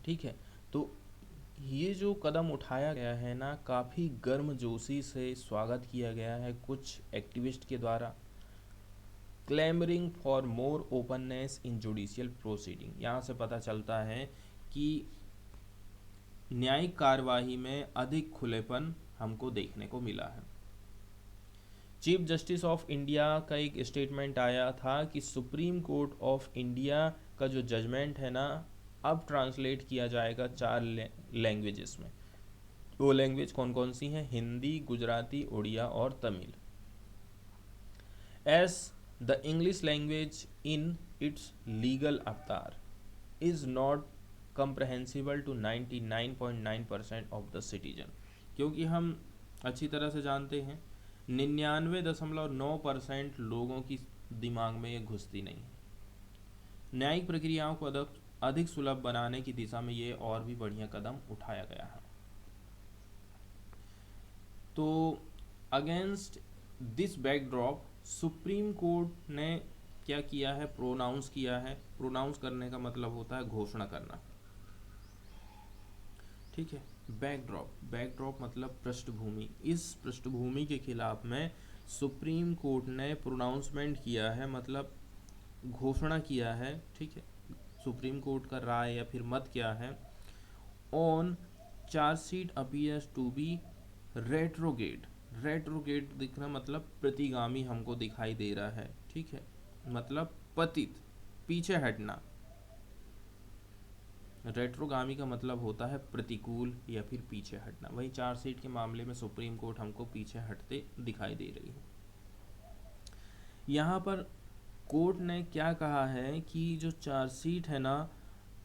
ठीक है, तो ये जो कदम उठाया गया है ना, काफ़ी गर्मजोशी से स्वागत किया गया है कुछ एक्टिविस्ट के द्वारा। क्लेमरिंग for more openness in judicial proceeding, यहाँ से पता चलता है कि न्यायिक कार्यवाही में अधिक खुलेपन हमको देखने को मिला है। चीफ जस्टिस ऑफ इंडिया का एक स्टेटमेंट आया था कि सुप्रीम कोर्ट ऑफ इंडिया का जो जजमेंट है ना, अब ट्रांसलेट किया जाएगा 4 लैंग्वेजेस में। वो लैंग्वेज कौन कौन सी हैं? हिंदी, गुजराती, उड़िया और Tamil. As the English language in its legal avatar is not comprehensible to 99.9% of the citizen, क्योंकि हम अच्छी तरह से जानते हैं 99.9% लोगों की दिमाग में ये घुसती नहीं है। न्यायिक प्रक्रियाओं को अधिक सुलभ बनाने की दिशा में ये और भी बढ़िया कदम उठाया गया है। तो against this backdrop supreme court ने क्या किया है? प्रोनाउंस किया है। प्रोनाउंस करने का मतलब होता है घोषणा करना। ठीक है, बैकड्रॉप मतलब पृष्ठभूमि। इस पृष्ठभूमि के खिलाफ में सुप्रीम कोर्ट ने प्रोनाउंसमेंट किया है, मतलब घोषणा किया है। ठीक है, सुप्रीम कोर्ट का राय या फिर मत क्या है? On chargesheet appears to be retrograde दिखना मतलब प्रतिगामी हमको दिखाई दे रहा है। ठीक है, मतलब पतित, पीछे हटना। रेट्रोगामी का मतलब होता है प्रतिकूल या फिर पीछे हटना। वही चार्जशीट के मामले में सुप्रीम कोर्ट हमको पीछे हटते दिखाई दे रही है। यहाँ पर कोर्ट ने क्या कहा है कि जो चार्जशीट है ना,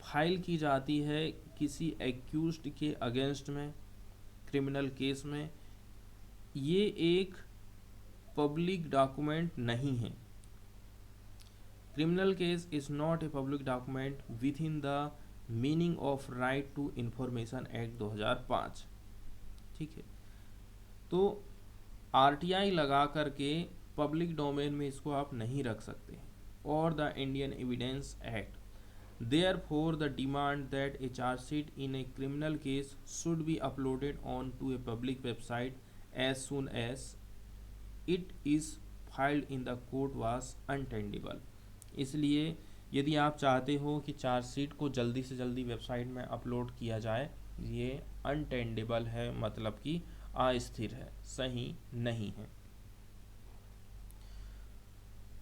फाइल की जाती है किसी एक्यूज्ड के अगेंस्ट में क्रिमिनल केस में, ये एक पब्लिक डॉक्यूमेंट नहीं है। Criminal case is not a public document within the meaning of right to information act 2005। ठीक है, तो आरटीआई लगा करके पब्लिक डोमेन में इसको आप नहीं रख सकते, और the Indian evidence act. Therefore, the demand that a charge sheet in a criminal case should be uploaded onto a public website as soon as it is filed in the court was untenable। इसलिए यदि आप चाहते हो कि chargesheet को जल्दी से जल्दी वेबसाइट में अपलोड किया जाए, ये अनटेंडेबल है, मतलब कि अस्थिर है, सही नहीं है।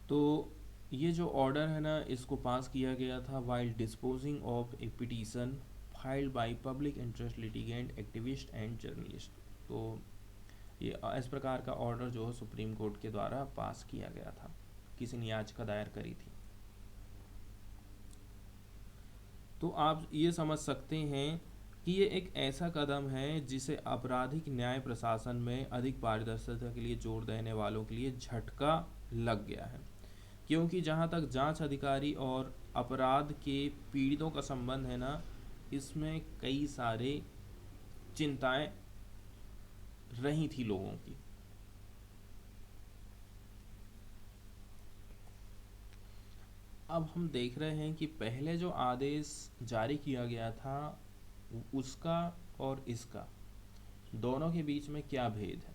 तो ये जो ऑर्डर है ना, इसको पास किया गया था while disposing of A petition filed by public interest litigant activist and journalist. तो ये इस प्रकार का ऑर्डर जो है सुप्रीम कोर्ट के द्वारा पास किया गया था, किसी ने याचिका दायर करी थी। तो आप ये समझ सकते हैं कि ये एक ऐसा कदम है जिसे आपराधिक न्याय प्रशासन में अधिक पारदर्शिता के लिए जोर देने वालों के लिए झटका लग गया है, क्योंकि जहाँ तक जांच अधिकारी और अपराध के पीड़ितों का संबंध है ना, इसमें कई सारे चिंताएं रही थी लोगों की। अब हम देख रहे हैं कि पहले जो आदेश जारी किया गया था उसका और इसका दोनों के बीच में क्या भेद है।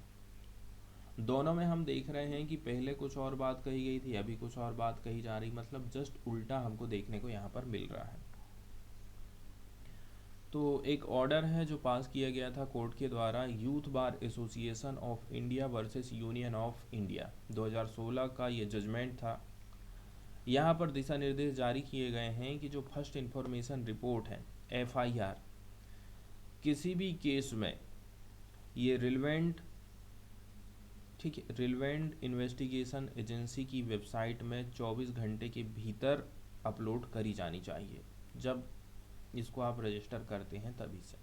दोनों में हम देख रहे हैं कि पहले कुछ और बात कही गई थी, अभी कुछ और बात कही जा रही, मतलब जस्ट उल्टा हमको देखने को यहाँ पर मिल रहा है। तो एक ऑर्डर है जो पास किया गया था कोर्ट के द्वारा, youth bar association of India versus union of India 2016 का ये जजमेंट था। यहाँ पर दिशा निर्देश जारी किए गए हैं कि जो फर्स्ट इंफॉर्मेशन रिपोर्ट है FIR, किसी भी केस में ये रिलेवेंट इन्वेस्टिगेशन एजेंसी की वेबसाइट में 24 घंटे के भीतर अपलोड करी जानी चाहिए, जब इसको आप रजिस्टर करते हैं तभी से।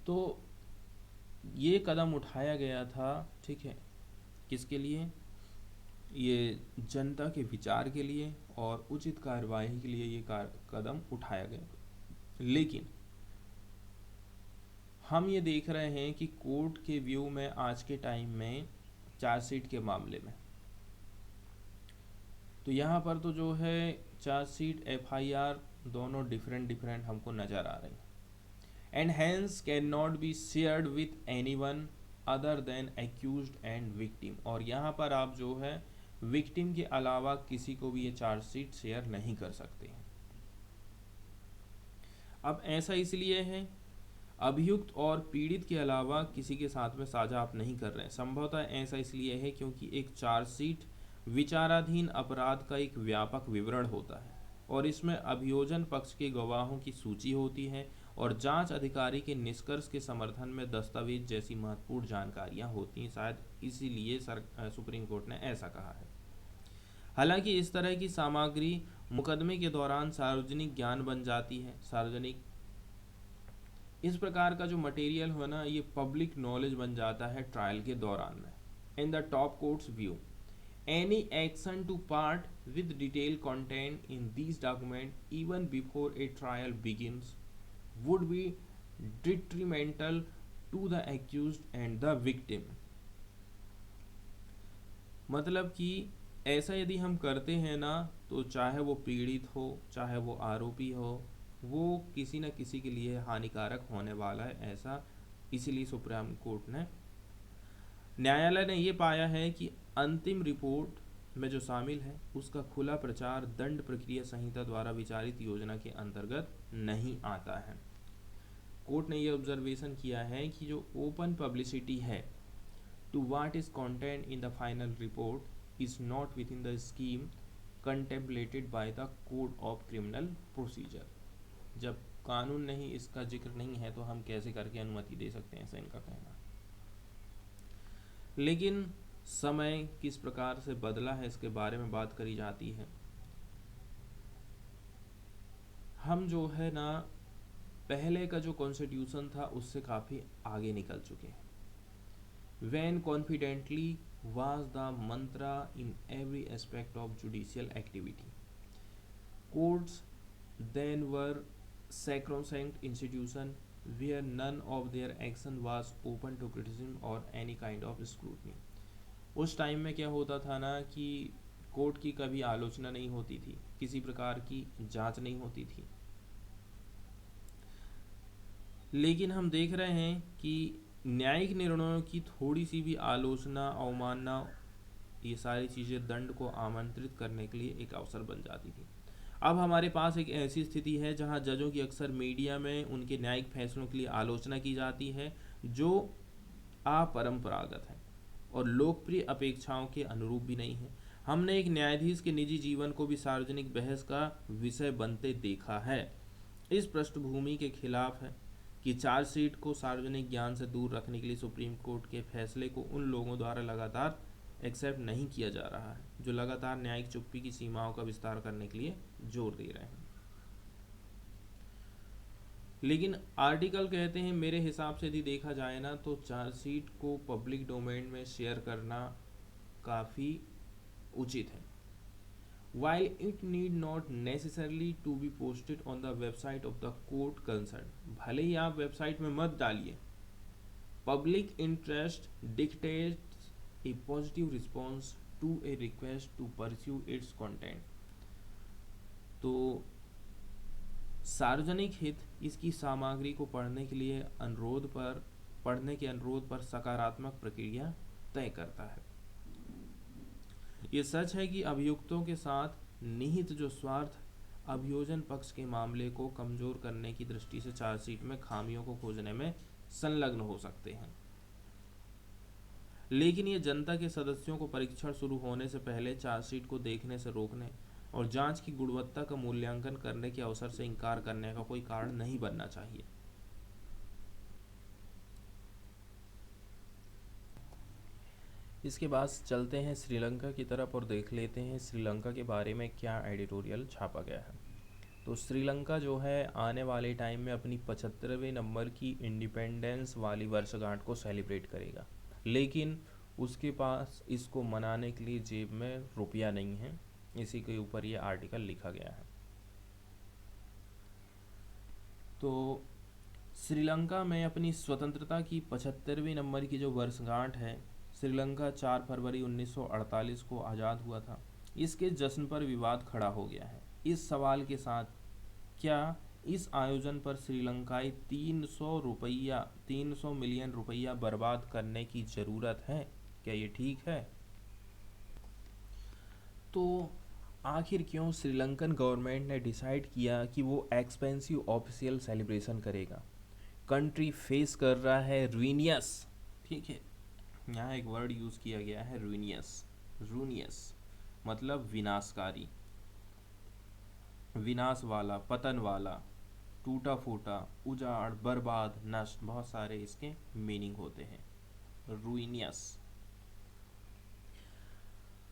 तो ये कदम उठाया गया था, ठीक है, किसके लिए? ये जनता के विचार के लिए और उचित कार्यवाही के लिए ये कदम उठाया गया। लेकिन हम ये देख रहे हैं कि कोर्ट के व्यू में आज के टाइम में चार्जशीट के मामले में, तो यहाँ पर तो जो है चार्जशीट एफआईआर दोनों डिफरेंट हमको नज़र आ रही हैं, and hence can not be shared with anyone other than accused and victim. और यहाँ पर आप जो है विक्टिम के अलावा किसी को भी ये चार्जशीट शेयर नहीं कर सकते हैं। अब ऐसा इसलिए है, अभियुक्त और पीड़ित के अलावा किसी के साथ में साझा आप नहीं कर रहे हैं। संभवतः ऐसा इसलिए है क्योंकि एक चार्जशीट विचाराधीन अपराध का एक व्यापक विवरण होता है और इसमें अभियोजन पक्ष के गवाहों की सूची होती है और जांच अधिकारी के निष्कर्ष के समर्थन में दस्तावेज जैसी महत्वपूर्ण जानकारियां होती हैं। शायद इसीलिए सुप्रीम कोर्ट ने ऐसा कहा है। हालांकि इस तरह की सामग्री मुकदमे के दौरान सार्वजनिक ज्ञान बन जाती है। सार्वजनिक इस प्रकार का जो मटेरियल हो ना, ये पब्लिक नॉलेज बन जाता है ट्रायल के दौरान में। In the top court's view, any action to part with detailed content in these documents even before a trial begins would be detrimental to the accused and the victim। मतलब कि ऐसा यदि हम करते हैं ना, तो चाहे वो पीड़ित हो चाहे वो आरोपी हो, वो किसी न किसी के लिए हानिकारक होने वाला है। ऐसा इसीलिए सुप्रीम कोर्ट ने, न्यायालय ने ये पाया है कि अंतिम रिपोर्ट में जो शामिल है उसका खुला प्रचार दंड प्रक्रिया संहिता द्वारा विचारित योजना के अंतर्गत नहीं आता है। कोर्ट ने यह ऑब्जर्वेशन किया है कि जो ओपन पब्लिसिटी है to what is content in the final report is not within the scheme contemplated by the code of criminal procedure. जब कानून नहीं, इसका जिक्र नहीं है, तो हम कैसे करके अनुमति दे सकते हैं, ऐसा इनका कहना। लेकिन समय किस प्रकार से बदला है इसके बारे में बात करी जाती है। हम जो है ना, पहले का जो कॉन्स्टिट्यूशन था उससे काफ़ी आगे निकल चुके हैं। When confidently was the mantra in every aspect of judicial activity. Courts then were sacrosanct institution where none of their action was open to criticism or any kind of scrutiny। उस time में क्या होता था ना कि court की कभी आलोचना नहीं होती थी, किसी प्रकार की जांच नहीं होती थी। लेकिन हम देख रहे हैं कि न्यायिक निर्णयों की थोड़ी सी भी आलोचना, अवमानना, ये सारी चीज़ें दंड को आमंत्रित करने के लिए एक अवसर बन जाती थी। अब हमारे पास एक ऐसी स्थिति है जहां जजों की अक्सर मीडिया में उनके न्यायिक फैसलों के लिए आलोचना की जाती है जो अपरंपरागत है और लोकप्रिय अपेक्षाओं के अनुरूप भी नहीं है। हमने एक न्यायाधीश के निजी जीवन को भी सार्वजनिक बहस का विषय बनते देखा है। इस पृष्ठभूमि के खिलाफ है कि चार्जशीट को सार्वजनिक ज्ञान से दूर रखने के लिए सुप्रीम कोर्ट के फैसले को उन लोगों द्वारा लगातार एक्सेप्ट नहीं किया जा रहा है जो लगातार न्यायिक चुप्पी की सीमाओं का विस्तार करने के लिए जोर दे रहे हैं। लेकिन आर्टिकल कहते हैं, मेरे हिसाब से यदि देखा जाए ना, तो चार्जशीट को पब्लिक डोमेन में शेयर करना काफ़ी उचित है। While it need not necessarily to be posted on the website of the court concerned, भले ही आप वेबसाइट में मत डालिए, public interest dictates a positive response to a request to pursue its content। तो सार्वजनिक हित इसकी सामग्री को पढ़ने के अनुरोध पर सकारात्मक प्रक्रिया तय करता है। ये सच है कि अभियुक्तों के साथ निहित जो स्वार्थ अभियोजन पक्ष के मामले को कमजोर करने की दृष्टि से चार्जशीट में खामियों को खोजने में संलग्न हो सकते हैं। लेकिन ये जनता के सदस्यों को परीक्षण शुरू होने से पहले चार्जशीट को देखने से रोकने और जांच की गुणवत्ता का मूल्यांकन करने के अवसर से इनकार करने का कोई कारण नहीं बनना चाहिए। इसके बाद चलते हैं श्रीलंका की तरफ और देख लेते हैं श्रीलंका के बारे में क्या एडिटोरियल छापा गया है। तो श्रीलंका जो है आने वाले टाइम में अपनी 75वें नंबर की इंडिपेंडेंस वाली वर्षगांठ को सेलिब्रेट करेगा, लेकिन उसके पास इसको मनाने के लिए जेब में रुपया नहीं है। इसी के ऊपर ये आर्टिकल लिखा गया है। तो श्रीलंका में अपनी स्वतंत्रता की 75वीं नंबर की जो वर्षगांठ है, श्रीलंका 4 फरवरी 1948 को आज़ाद हुआ था। इसके जश्न पर विवाद खड़ा हो गया है इस सवाल के साथ, क्या इस आयोजन पर श्रीलंकाई 300 मिलियन रुपया बर्बाद करने की ज़रूरत है? क्या ये ठीक है? तो आखिर क्यों श्रीलंकन गवर्नमेंट ने डिसाइड किया कि वो एक्सपेंसिव ऑफिशियल सेलिब्रेशन करेगा? कंट्री फेस कर रहा है रूइनियस, ठीक है, यहाँ एक वर्ड यूज़ किया गया है रूइनियस। रूनियस मतलब विनाशकारी, विनाश वाला, पतन वाला, टूटा फूटा, उजाड़, बर्बाद, नष्ट, बहुत सारे इसके मीनिंग होते हैं। रूइनियस।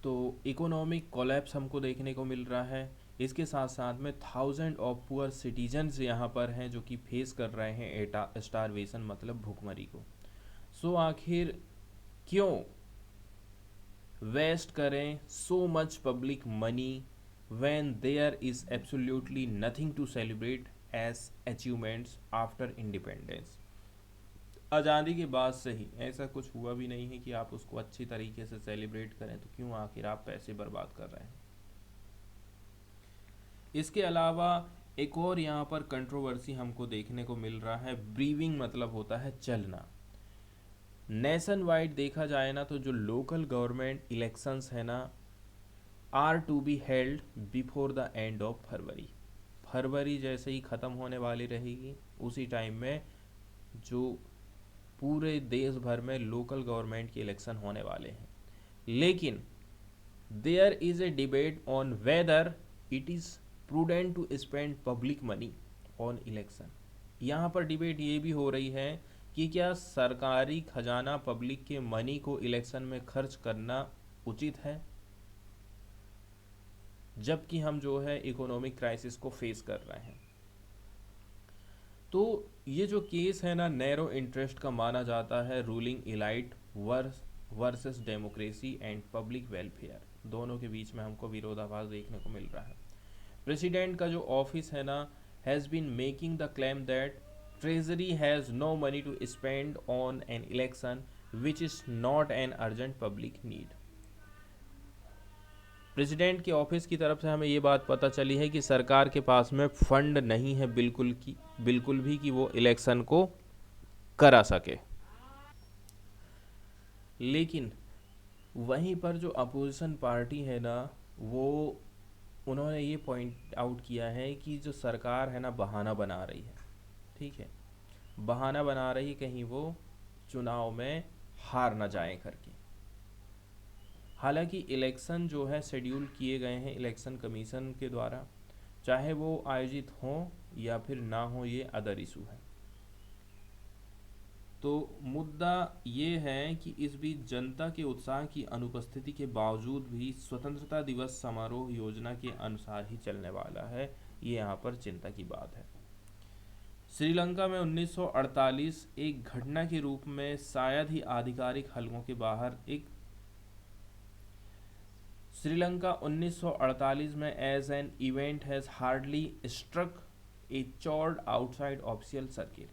तो इकोनॉमिक कोलैप्स हमको देखने को मिल रहा है। इसके साथ साथ में थाउजेंड ऑफ पुअर सिटीजन्स यहाँ पर हैं जो कि फेस कर रहे हैं स्टारवेशन मतलब भूखमरी को। सो आखिर क्यों वेस्ट करें so much public money when there is absolutely nothing to celebrate as achievements after independence? आज़ादी के बाद से ही ऐसा कुछ हुआ भी नहीं है कि आप उसको अच्छी तरीके से सेलिब्रेट करें, तो क्यों आखिर आप पैसे बर्बाद कर रहे हैं? इसके अलावा एक और यहाँ पर कंट्रोवर्सी हमको देखने को मिल रहा है। ब्रीविंग मतलब होता है चलना। नेशन वाइड देखा जाए ना, तो जो लोकल गवर्नमेंट इलेक्शंस है ना, are to be held before the end of February. फरवरी जैसे ही ख़त्म होने वाली रहेगी, उसी टाइम में जो पूरे देश भर में लोकल गवर्नमेंट के इलेक्शन होने वाले हैं। लेकिन there is a debate on whether it is prudent to spend public money on election. यहाँ पर डिबेट ये भी हो रही है कि क्या सरकारी खजाना पब्लिक के मनी को इलेक्शन में खर्च करना उचित है, जबकि हम जो है इकोनॉमिक क्राइसिस को फेस कर रहे हैं। तो ये जो केस है ना, नैरो इंटरेस्ट का माना जाता है। Ruling elite versus democracy and public welfare, दोनों के बीच में हमको विरोधाभास देखने को मिल रहा है। प्रेसिडेंट का जो ऑफिस है ना, has been making the claim that treasury has no money to spend on an election which is not an urgent public need. President के ऑफिस की तरफ से हमें ये बात पता चली है कि सरकार के पास में फंड नहीं है बिल्कुल भी कि वो इलेक्शन को करा सके। लेकिन वहीं पर जो अपोजिशन पार्टी है ना, वो उन्होंने ये पॉइंट आउट किया है कि जो सरकार है ना, बहाना बना रही है। ठीक है, बहाना बना रही है कहीं वो चुनाव में हार ना जाए करके। हालांकि इलेक्शन जो है शेड्यूल किए गए हैं इलेक्शन कमीशन के द्वारा, चाहे वो आयोजित हों या फिर ना हो, ये अदर इशू है। तो मुद्दा ये है कि इस बीच जनता के उत्साह की अनुपस्थिति के बावजूद भी स्वतंत्रता दिवस समारोह योजना के अनुसार ही चलने वाला है। ये यहाँ पर चिंता की बात है। श्रीलंका में 1948 एक घटना के रूप में शायद ही आधिकारिक हलकों के बाहर एक श्रीलंका 1948 में as an event has hardly struck a chord outside official circle.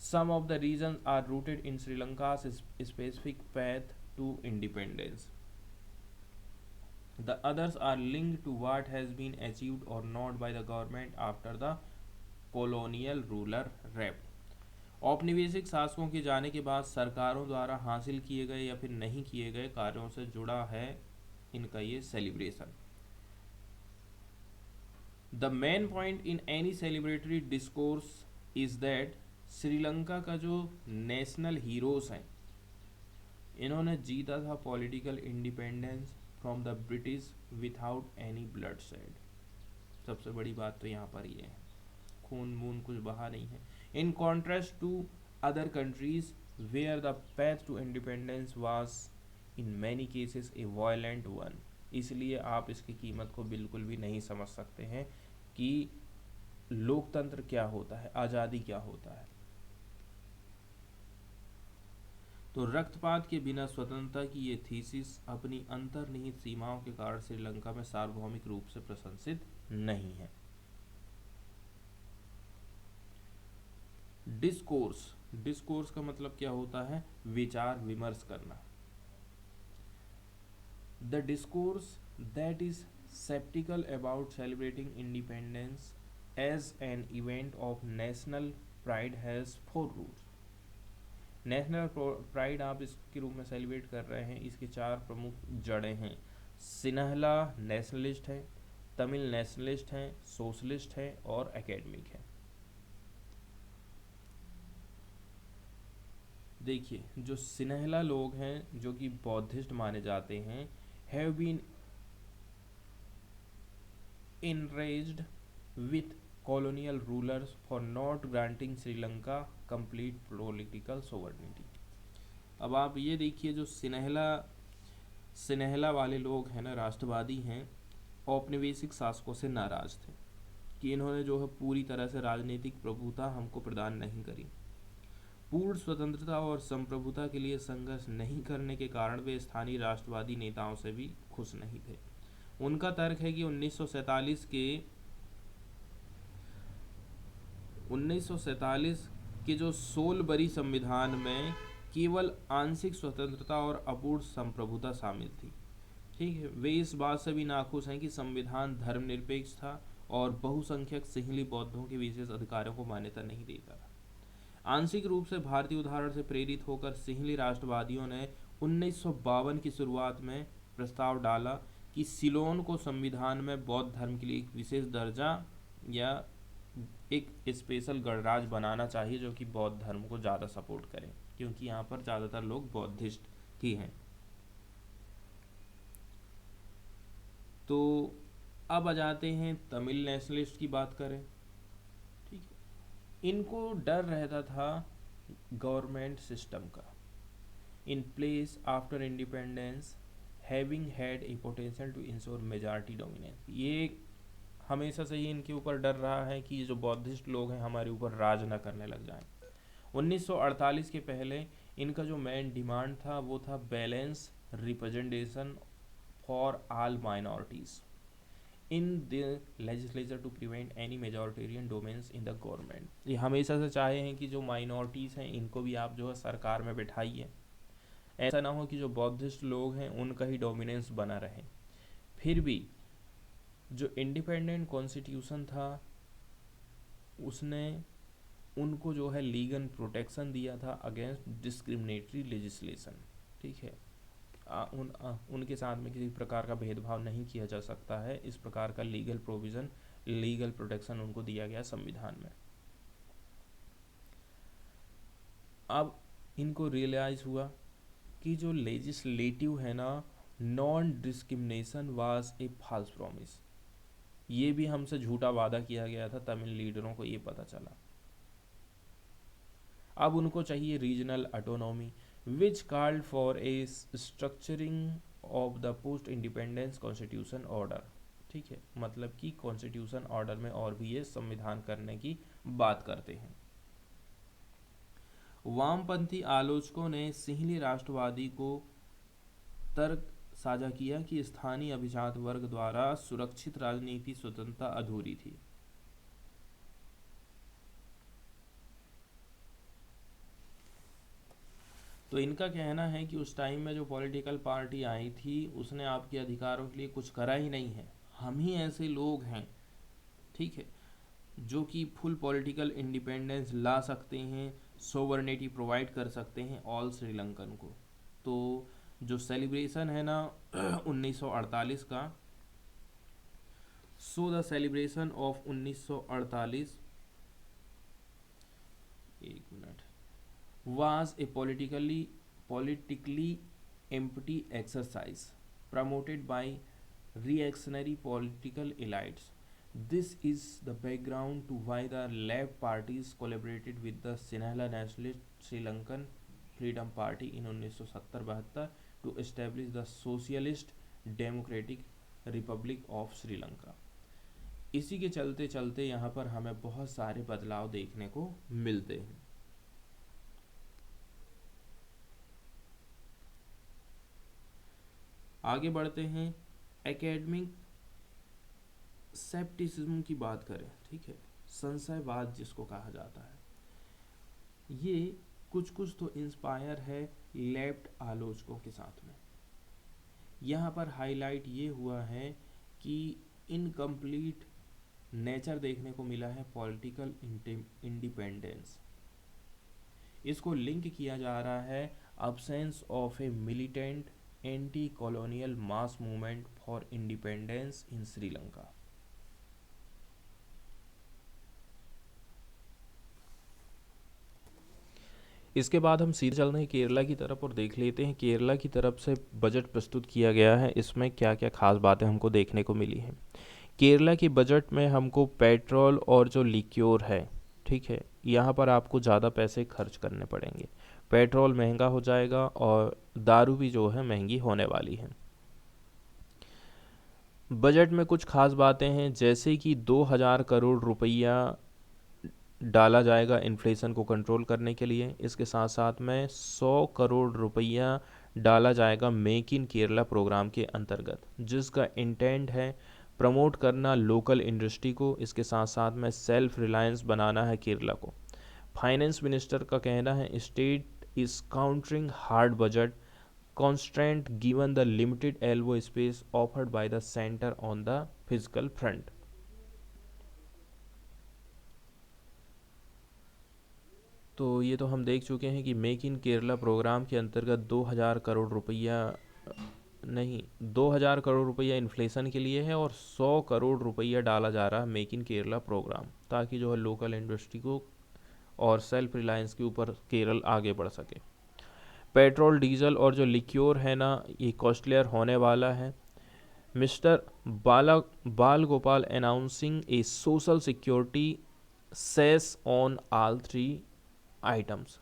Some of the reasons are rooted in Sri Lanka's specific path to independence. The others are linked to what has been achieved or not by the government after the colonial ruler rapt. औपनिवेशिक शासकों के जाने के बाद सरकारों द्वारा हासिल किए गए या फिर नहीं किए गए कार्यों से जुड़ा है इनका ये celebration. The main point in any celebratory discourse is that Sri Lanka का जो नेशनल हीरोज़ हैं, इन्होंने जीता था political independence from the British without any bloodshed. सबसे बड़ी बात तो यहाँ पर ये है, खून वून कुछ बहा नहीं है। In contrast to other countries where the path to independence was in many cases a violent one. इसलिए आप इसकी कीमत को बिल्कुल भी नहीं समझ सकते हैं कि लोकतंत्र क्या होता है, आज़ादी क्या होता है। तो रक्तपात के बिना स्वतंत्रता की ये थीसिस अपनी अंतर्निहित सीमाओं के कारण श्रीलंका में सार्वभौमिक रूप से प्रशंसित नहीं है। डिस्कोर्स, डिस्कोर्स का मतलब क्या होता है? विचार विमर्श करना। The discourse that is skeptical about celebrating independence as an event of national pride has four rules। National pride आप इसके रूप में सेलिब्रेट कर रहे हैं, इसके चार प्रमुख जड़ें हैं। सिन्हला नेशनलिस्ट है, तमिल नेशनलिस्ट हैं, सोशलिस्ट है और एकेडमिक है। देखिए, जो सिन्हला लोग हैं जो कि बौद्धिस्ट माने जाते हैं, have been enraged with colonial rulers for not granting Sri Lanka complete political sovereignty। अब आप ये देखिए, जो सिन्हला वाले लोग हैं ना, राष्ट्रवादी हैं, औपनिवेशिक शासकों से नाराज थे कि इन्होंने जो है पूरी तरह से राजनीतिक प्रभुता हमको प्रदान नहीं करी। पूर्ण स्वतंत्रता और संप्रभुता के लिए संघर्ष नहीं करने के कारण वे स्थानीय राष्ट्रवादी नेताओं से भी खुश नहीं थे। उनका तर्क है कि 1947 के जो सोलबरी संविधान में केवल आंशिक स्वतंत्रता और अपूर्ण संप्रभुता शामिल थी। ठीक है, वे इस बात से भी नाखुश हैं कि संविधान धर्मनिरपेक्ष था और बहुसंख्यक सिंहली बौद्धों के विशेष अधिकारों को मान्यता नहीं देता था। आंशिक रूप से भारतीय उदाहरण से प्रेरित होकर सिंहली राष्ट्रवादियों ने 1952 की शुरुआत में प्रस्ताव डाला कि सिलोन को संविधान में बौद्ध धर्म के लिए एक विशेष दर्जा या एक स्पेशल गणराज्य बनाना चाहिए जो कि बौद्ध धर्म को ज़्यादा सपोर्ट करे, क्योंकि यहाँ पर ज़्यादातर लोग बौद्धिस्ट ही हैं। तो अब आ जाते हैं तमिल नेशनलिस्ट की बात करें। ठीक है, इनको डर रहता था गवर्नमेंट सिस्टम का in place after independence having had a potential to ensure majority dominance. ये हमेशा से ही इनके ऊपर डर रहा है कि ये जो बौद्धिस्ट लोग हैं हमारे ऊपर राज न करने लग जाएं। 1948 के पहले इनका जो मेन डिमांड था वो था balance representation for all minorities in the legislature to prevent any majoritarian dominance in the government. ये हमेशा से चाहे हैं कि जो माइनॉरिटीज़ हैं इनको भी आप जो है सरकार में बिठाइए, ऐसा ना हो कि जो बौद्धिस्ट लोग हैं उनका ही डोमिनेंस बना रहे। फिर भी जो इंडिपेंडेंट कॉन्स्टिट्यूशन था उसने उनको जो है लीगल प्रोटेक्शन दिया था अगेंस्ट डिस्क्रिमिनेटरी लेजिस्लेशन। ठीक है, उनके साथ में किसी प्रकार का भेदभाव नहीं किया जा सकता है, इस प्रकार का लीगल प्रोविज़न, लीगल प्रोटेक्शन उनको दिया गया संविधान में। अब इनको रियलाइज़ हुआ कि जो लेजिस्लेटिव है ना, non discrimination was a false promise, ये भी हमसे झूठा वादा किया गया था। तमिल लीडरों को ये पता चला। अब उनको चाहिए regional autonomy which called for a structuring of the post independence constitution order. ठीक है, मतलब कि कॉन्स्टिट्यूशन ऑर्डर में और भी ये संविधान करने की बात करते हैं। वामपंथी आलोचकों ने सिंहली राष्ट्रवादी को तर्क साझा किया कि स्थानीय अभिजात वर्ग द्वारा सुरक्षित राजनीति स्वतंत्रता अधूरी थी। तो इनका कहना है कि उस टाइम में जो पॉलिटिकल पार्टी आई थी उसने आपके अधिकारों के लिए कुछ करा ही नहीं है। हम ही ऐसे लोग हैं, ठीक है, जो कि फुल पॉलिटिकल इंडिपेंडेंस ला सकते हैं, सोवर्निटी प्रोवाइड कर सकते हैं ऑल श्रीलंकन को। तो जो सेलिब्रेशन है ना 1948 का, सो द सेलिब्रेशन ऑफ 1948 एक minute was a politically empty exercise promoted by reactionary political elites. This is the background to why the left parties collaborated with the Sinhala Nationalist Sri Lankan Freedom Party in 1970-72 to establish the Socialist Democratic Republic of Sri Lanka। इसी के चलते चलते यहाँ पर हमें बहुत सारे बदलाव देखने को मिलते हैं। आगे बढ़ते हैं। एकेडमिक सेप्टिसिज्म की बात करें, ठीक है, संशयवाद जिसको कहा जाता है, ये कुछ कुछ तो इंस्पायर है लेफ्ट आलोचकों के साथ में। यहाँ पर हाईलाइट ये हुआ है कि इनकम्प्लीट नेचर देखने को मिला है पॉलिटिकल इंडिपेंडेंस। इसको लिंक किया जा रहा है absence of A militant anti colonial mass movement for independence in Sri Lanka. इसके बाद हम सीधे चल रहे हैं केरला की तरफ और देख लेते हैं केरला की तरफ से बजट प्रस्तुत किया गया है, इसमें क्या क्या खास बातें हमको देखने को मिली हैं। केरला के बजट में हमको पेट्रोल और जो लिक्योर है, ठीक है, यहाँ पर आपको ज़्यादा पैसे खर्च करने पड़ेंगे। पेट्रोल महंगा हो जाएगा और दारू भी जो है महंगी होने वाली है। बजट में कुछ खास बातें हैं, जैसे कि 2000 करोड़ रुपया डाला जाएगा इन्फ्लेशन को कंट्रोल करने के लिए। इसके साथ साथ में 100 करोड़ रुपया डाला जाएगा मेक इन केरला प्रोग्राम के अंतर्गत, जिसका इंटेंट है प्रमोट करना लोकल इंडस्ट्री को। इसके साथ साथ में सेल्फ रिलायंस बनाना है केरला को। फाइनेंस मिनिस्टर का कहना है state is countering hard budget constraint given the limited elbow space offered by the center on the fiscal front। तो ये तो हम देख चुके हैं कि मेक इन केरला प्रोग्राम के अंतर्गत 2000 करोड़ रुपया नहीं 2000 करोड़ रुपया इन्फ्लेशन के लिए है और 100 करोड़ रुपया डाला जा रहा है मेक इन केरला प्रोग्राम, ताकि जो है लोकल इंडस्ट्री को और सेल्फ रिलायंस के ऊपर केरल आगे बढ़ सके। पेट्रोल डीजल और जो लिक्योर है ना, ये कॉस्टलियर होने वाला है। Mister Bal Gopal announcing a social security cess on all 3 items।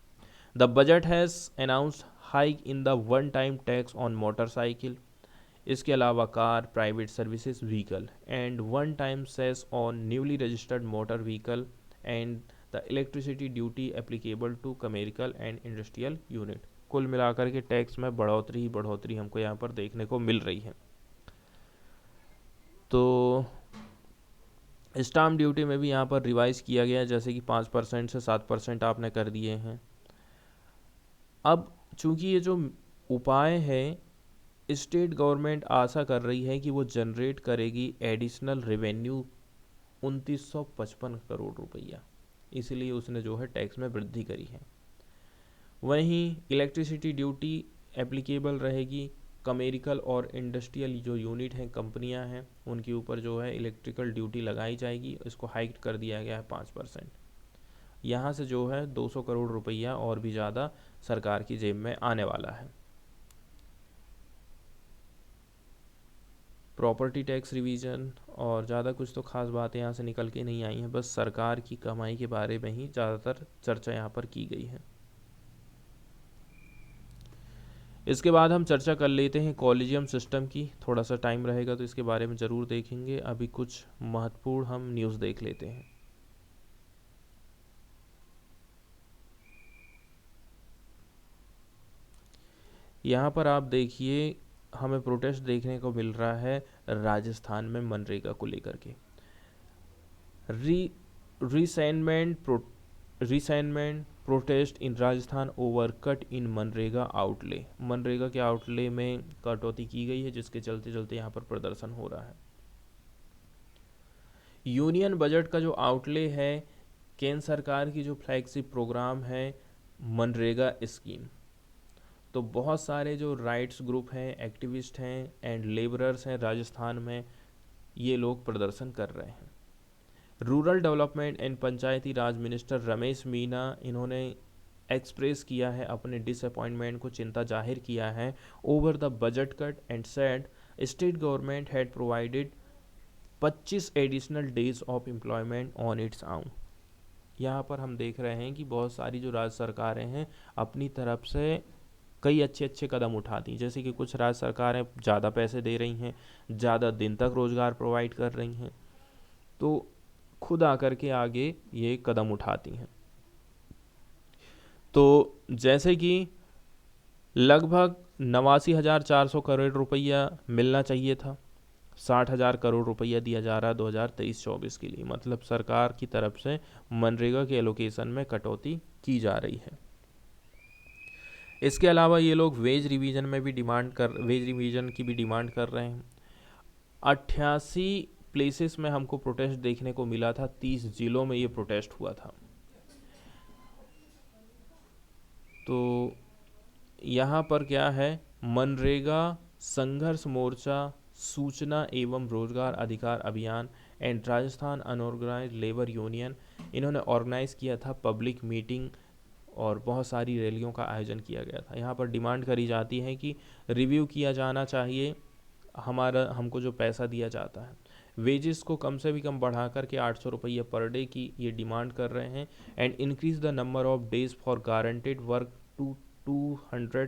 The budget has announced hike in the one-time tax on motorcycle। इसके अलावा car, private services vehicle and one time cess on newly registered motor vehicle and the electricity duty applicable to commercial and industrial unit. कुल मिलाकर के tax में बढ़ोतरी ही बढ़ोतरी हमको यहाँ पर देखने को मिल रही है। तो स्टाम्प ड्यूटी में भी यहाँ पर रिवाइज किया गया है, जैसे कि 5% से 7% आपने कर दिए हैं। अब चूंकि ये जो उपाय है, स्टेट गवर्नमेंट आशा कर रही है कि वो जनरेट करेगी एडिशनल रेवेन्यू 2955 करोड़ रुपया, इसलिए उसने जो है टैक्स में वृद्धि करी है। वहीं इलेक्ट्रिसिटी ड्यूटी एप्लीकेबल रहेगी कमर्शियल और इंडस्ट्रियल जो यूनिट हैं, कंपनियां हैं, उनके ऊपर जो है इलेक्ट्रिकल ड्यूटी लगाई जाएगी। इसको हाइक कर दिया गया है 5%। यहाँ से जो है 200 करोड़ रुपया और भी ज़्यादा सरकार की जेब में आने वाला है। प्रॉपर्टी टैक्स रिवीजन और ज़्यादा कुछ तो खास बातें यहाँ से निकल के नहीं आई हैं, बस सरकार की कमाई के बारे में ही ज़्यादातर चर्चा यहाँ पर की गई है। इसके बाद हम चर्चा कर लेते हैं कॉलेजियम सिस्टम की। थोड़ा सा टाइम रहेगा तो इसके बारे में ज़रूर देखेंगे। अभी कुछ महत्वपूर्ण हम न्यूज़ देख लेते हैं। यहाँ पर आप देखिए, हमें प्रोटेस्ट देखने को मिल रहा है राजस्थान में मनरेगा को लेकर के। Resentment protest in Rajasthan over cut in MNREGA outlay. MNREGA के आउटले में कटौती की गई है, जिसके चलते चलते यहाँ पर प्रदर्शन हो रहा है। यूनियन बजट का जो आउटले है, केंद्र सरकार की जो फ्लैगशिप प्रोग्राम है मनरेगा स्कीम, तो बहुत सारे जो राइट्स ग्रुप हैं, एक्टिविस्ट हैं एंड लेबरर्स हैं राजस्थान में, ये लोग प्रदर्शन कर रहे हैं। Rural development and Panchayati Raj minister Ramesh Meena, इन्होंने एक्सप्रेस किया है अपने डिसअपॉइंटमेंट को, चिंता जाहिर किया है over the budget cut and said state government had provided 25 additional days of employment on it's आउन। यहाँ पर हम देख रहे हैं कि बहुत सारी जो राज्य सरकारें हैं अपनी तरफ से कई अच्छे कदम उठाती, जैसे कि कुछ राज्य सरकारें ज़्यादा पैसे दे रही हैं, ज़्यादा दिन तक रोज़गार प्रोवाइड कर रही हैं, तो खुद आकर के आगे ये कदम उठाती हैं। तो जैसे कि लगभग 89,400 करोड़ रुपया मिलना चाहिए था, 60,000 करोड़ रुपया दिया जा रहा है 2023-24 के लिए। मतलब सरकार की तरफ से मनरेगा के एलोकेशन में कटौती की जा रही है। इसके अलावा ये लोग वेज रिवीजन की भी डिमांड कर रहे हैं। 88 प्लेसेस में हमको प्रोटेस्ट देखने को मिला था, 30 जिलों में ये प्रोटेस्ट हुआ था। तो यहाँ पर क्या है, मनरेगा, संघर्ष मोर्चा, सूचना एवं रोजगार अधिकार अभियान and Rajasthan unorganised labour union, इन्होंने ऑर्गेनाइज किया था पब्लिक मीटिंग और बहुत सारी रैलियों का आयोजन किया गया था। यहाँ पर डिमांड करी जाती है कि रिव्यू किया जाना चाहिए हमको जो पैसा दिया जाता है, वेजेस को कम से भी कम बढ़ा करके 800 रुपये पर डे की ये डिमांड कर रहे हैं। And increase the number of days for guaranteed work to 200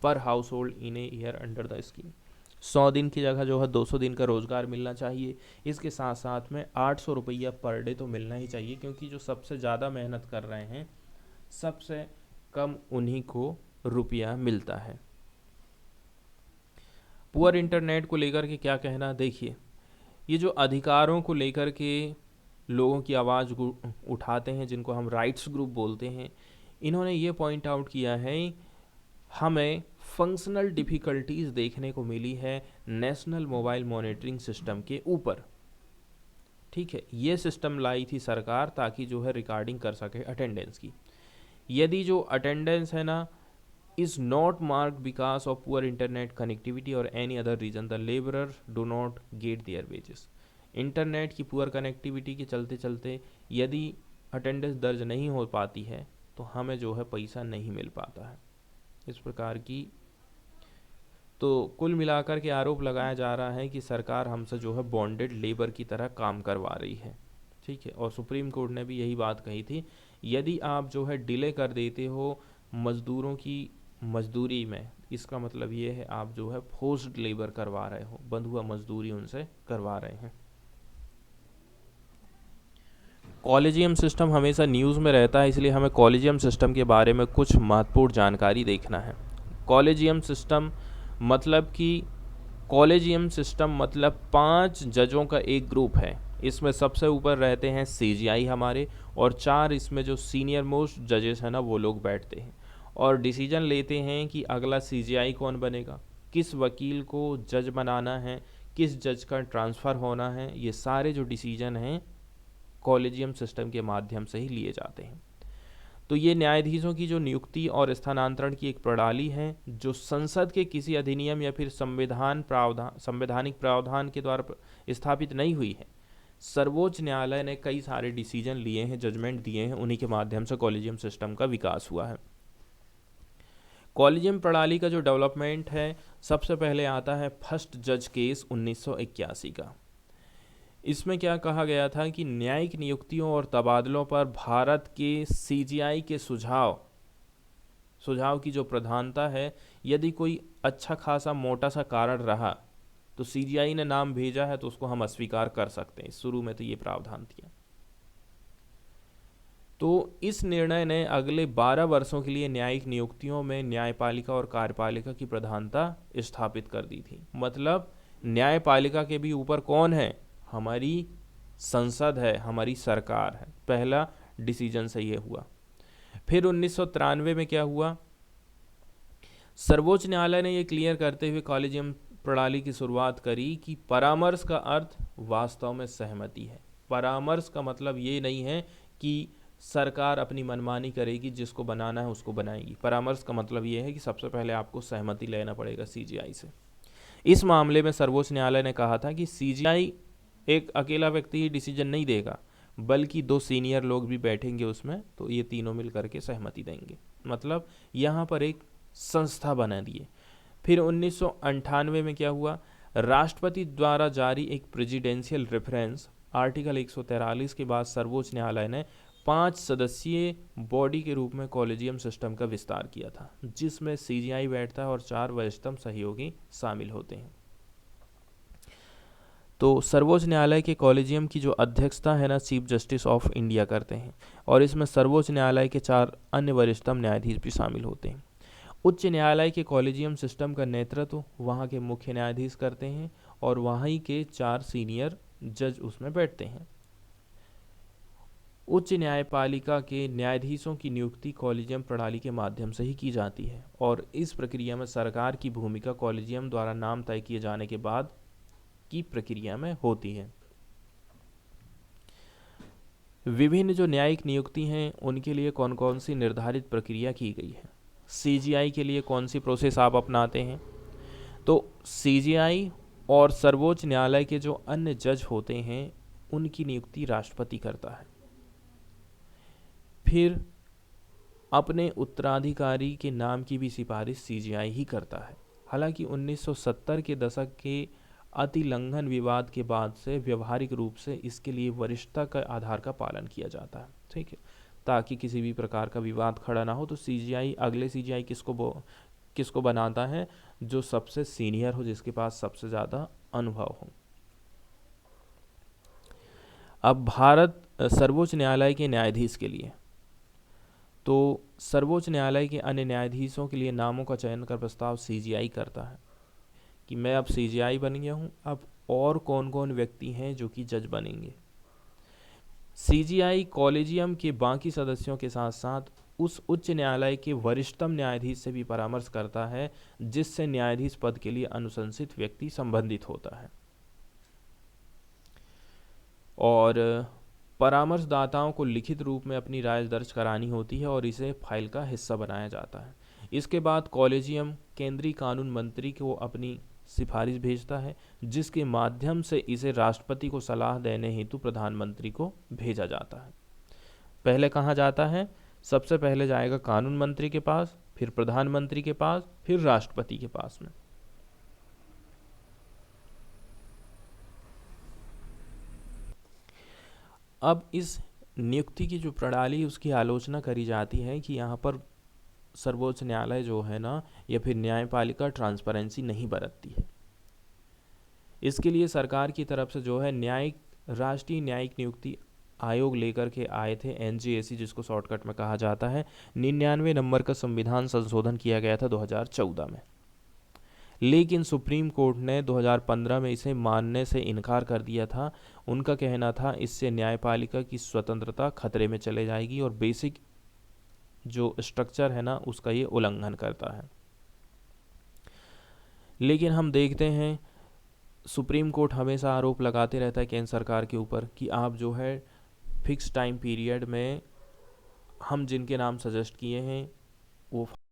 per household in a year under the scheme. 100 दिन की जगह जो है 200 दिन का रोज़गार मिलना चाहिए। इसके साथ साथ में 800 रुपया पर डे तो मिलना ही चाहिए, क्योंकि जो सबसे ज़्यादा मेहनत कर रहे हैं सबसे कम उन्हीं को रुपया मिलता है। पुअर इंटरनेट को लेकर के क्या कहना, देखिए ये जो अधिकारों को लेकर के लोगों की आवाज़ उठाते हैं, जिनको हम राइट्स ग्रुप बोलते हैं, इन्होंने ये पॉइंट आउट किया है हमें फंक्शनल डिफ़िकल्टीज़ देखने को मिली है नेशनल मोबाइल मॉनिटरिंग सिस्टम के ऊपर। ठीक है, ये सिस्टम लाई थी सरकार ताकि जो है रिकॉर्डिंग कर सके अटेंडेंस की। यदि जो अटेंडेंस है ना is not marked because of poor internet connectivity or any other reason, the laborer do not get their wages। Internet की पुअर कनेक्टिविटी के चलते चलते यदि अटेंडेंस दर्ज नहीं हो पाती है तो हमें जो है पैसा नहीं मिल पाता है। इस प्रकार की तो कुल मिलाकर के आरोप लगाया जा रहा है कि सरकार हमसे जो है बॉन्डेड लेबर की तरह काम करवा रही है। ठीक है, और सुप्रीम कोर्ट ने भी यही बात कही थी, यदि आप जो है डिले कर देते हो मज़दूरों की मजदूरी में, इसका मतलब ये है आप जो है फोर्स्ड लेबर करवा रहे हो, बंधुआ मजदूरी उनसे करवा रहे हैं। कॉलेजियम सिस्टम हमेशा न्यूज़ में रहता है, इसलिए हमें कॉलेजियम सिस्टम के बारे में कुछ महत्वपूर्ण जानकारी देखना है। कॉलेजियम सिस्टम मतलब 5 जजों का एक ग्रुप है। इसमें सबसे ऊपर रहते हैं CGI हमारे, और 4 इसमें जो सीनियर मोस्ट जजेस हैं ना वो लोग बैठते हैं और डिसीजन लेते हैं कि अगला CGI कौन बनेगा, किस वकील को जज बनाना है, किस जज का ट्रांसफ़र होना है। ये सारे जो डिसीजन हैं कॉलेजियम सिस्टम के माध्यम से ही लिए जाते हैं। तो ये न्यायाधीशों की जो नियुक्ति और स्थानांतरण की एक प्रणाली है जो संसद के किसी अधिनियम या फिर संवैधानिक प्रावधान के द्वारा स्थापित नहीं हुई है। सर्वोच्च न्यायालय ने कई सारे डिसीजन लिए हैं, जजमेंट दिए हैं, उन्हीं के माध्यम से कॉलेजियम सिस्टम का विकास हुआ है। कॉलेजियम प्रणाली का जो डेवलपमेंट है, सबसे पहले आता है फर्स्ट जज केस 1981 का। इसमें क्या कहा गया था कि न्यायिक नियुक्तियों और तबादलों पर भारत के CGI के सुझाव की जो प्रधानता है, यदि कोई अच्छा खासा मोटा सा कारण रहा तो CGI ने नाम भेजा है तो उसको हम अस्वीकार कर सकते हैं। शुरू में तो ये प्रावधान था। तो इस निर्णय ने अगले 12 वर्षों के लिए न्यायिक नियुक्तियों में न्यायपालिका और कार्यपालिका की प्रधानता स्थापित कर दी थी। मतलब न्यायपालिका के भी ऊपर कौन है, हमारी संसद है, हमारी सरकार है। पहला डिसीजन से ये हुआ। फिर 1993 में क्या हुआ, सर्वोच्च न्यायालय ने ये क्लियर करते हुए कॉलेजियम प्रणाली की शुरुआत करी कि परामर्श का अर्थ वास्तव में सहमति है। परामर्श का मतलब ये नहीं है कि सरकार अपनी मनमानी करेगी, जिसको बनाना है उसको बनाएगी। परामर्श का मतलब ये है कि सबसे पहले आपको सहमति लेना पड़ेगा CGI से। इस मामले में सर्वोच्च न्यायालय ने कहा था कि CGI एक अकेला व्यक्ति ही डिसीजन नहीं देगा, बल्कि 2 सीनियर लोग भी बैठेंगे उसमें, तो ये तीनों मिल करके सहमति देंगे। मतलब यहाँ पर एक संस्था बना दिए। फिर 1998 में क्या हुआ, राष्ट्रपति द्वारा जारी एक प्रेसिडेंशियल रेफरेंस आर्टिकल 143 के बाद सर्वोच्च न्यायालय ने 5 सदस्यीय बॉडी के रूप में कॉलेजियम सिस्टम का विस्तार किया था, जिसमें CGI बैठता है और 4 वरिष्ठतम सहयोगी शामिल होते हैं। तो सर्वोच्च न्यायालय के कॉलेजियम की जो अध्यक्षता है ना, चीफ जस्टिस ऑफ इंडिया करते हैं, और इसमें सर्वोच्च न्यायालय के 4 अन्य वरिष्ठतम न्यायाधीश भी शामिल होते हैं। उच्च न्यायालय के कॉलेजियम सिस्टम का नेतृत्व वहाँ के मुख्य न्यायाधीश करते हैं और वहीं के 4 सीनियर जज उसमें बैठते हैं। उच्च न्यायपालिका के न्यायाधीशों की नियुक्ति कॉलेजियम प्रणाली के माध्यम से ही की जाती है और इस प्रक्रिया में सरकार की भूमिका कॉलेजियम द्वारा नाम तय किए जाने के बाद की प्रक्रिया में होती है। विभिन्न जो न्यायिक नियुक्ति हैं उनके लिए कौन कौन सी निर्धारित प्रक्रिया की गई है। सीजीआई के लिए कौन सी प्रोसेस आप अपनाते हैं, तो सीजीआई और सर्वोच्च न्यायालय के जो अन्य जज होते हैं उनकी नियुक्ति राष्ट्रपति करता है। फिर अपने उत्तराधिकारी के नाम की भी सिफारिश सीजीआई ही करता है। हालांकि 1970 के दशक के अतिलंघन विवाद के बाद से व्यवहारिक रूप से इसके लिए वरिष्ठता के आधार का पालन किया जाता है, ठीक है, ताकि किसी भी प्रकार का विवाद खड़ा ना हो। तो सीजीआई अगले सीजीआई किसको बनाता है, जो सबसे सीनियर हो, जिसके पास सबसे ज़्यादा अनुभव हो। अब भारत सर्वोच्च न्यायालय के न्यायाधीश के लिए, तो सर्वोच्च न्यायालय के अन्य न्यायाधीशों के लिए नामों का चयन का प्रस्ताव सीजीआई करता है कि मैं अब सीजीआई बन गया हूँ, अब और कौन कौन व्यक्ति हैं जो कि जज बनेंगे। सीजीआई कॉलेजियम के बाकी सदस्यों के साथ साथ उस उच्च न्यायालय के वरिष्ठतम न्यायाधीश से भी परामर्श करता है जिससे न्यायाधीश पद के लिए अनुशंसित व्यक्ति संबंधित होता है और परामर्शदाताओं को लिखित रूप में अपनी राय दर्ज करानी होती है और इसे फाइल का हिस्सा बनाया जाता है। इसके बाद कॉलेजियम केंद्रीय कानून मंत्री को अपनी सिफारिश भेजता है जिसके माध्यम से इसे राष्ट्रपति को सलाह देने हेतु प्रधानमंत्री को भेजा जाता है। पहले कहाँ जाता है, सबसे पहले जाएगा कानून मंत्री के पास, फिर प्रधानमंत्री के पास, फिर राष्ट्रपति के पास में। अब इस नियुक्ति की जो प्रणाली उसकी आलोचना करी जाती है कि यहाँ पर सर्वोच्च न्यायालय जो है ना या फिर न्यायपालिका ट्रांसपेरेंसी नहीं बरतती है। इसके लिए सरकार की तरफ से जो है राष्ट्रीय न्यायिक नियुक्ति आयोग लेकर के आए थे, एनजीएसी जिसको शॉर्टकट में कहा जाता है। 99 नंबर का संविधान संशोधन किया गया था 2014 में, लेकिन सुप्रीम कोर्ट ने 2015 में इसे मानने से इनकार कर दिया था। उनका कहना था इससे न्यायपालिका की स्वतंत्रता खतरे में चले जाएगी और बेसिक जो स्ट्रक्चर है ना उसका ये उल्लंघन करता है। लेकिन हम देखते हैं सुप्रीम कोर्ट हमेशा आरोप लगाते रहता है केंद्र सरकार के ऊपर कि आप जो है फिक्स टाइम पीरियड में हम जिनके नाम सजेस्ट किए हैं वो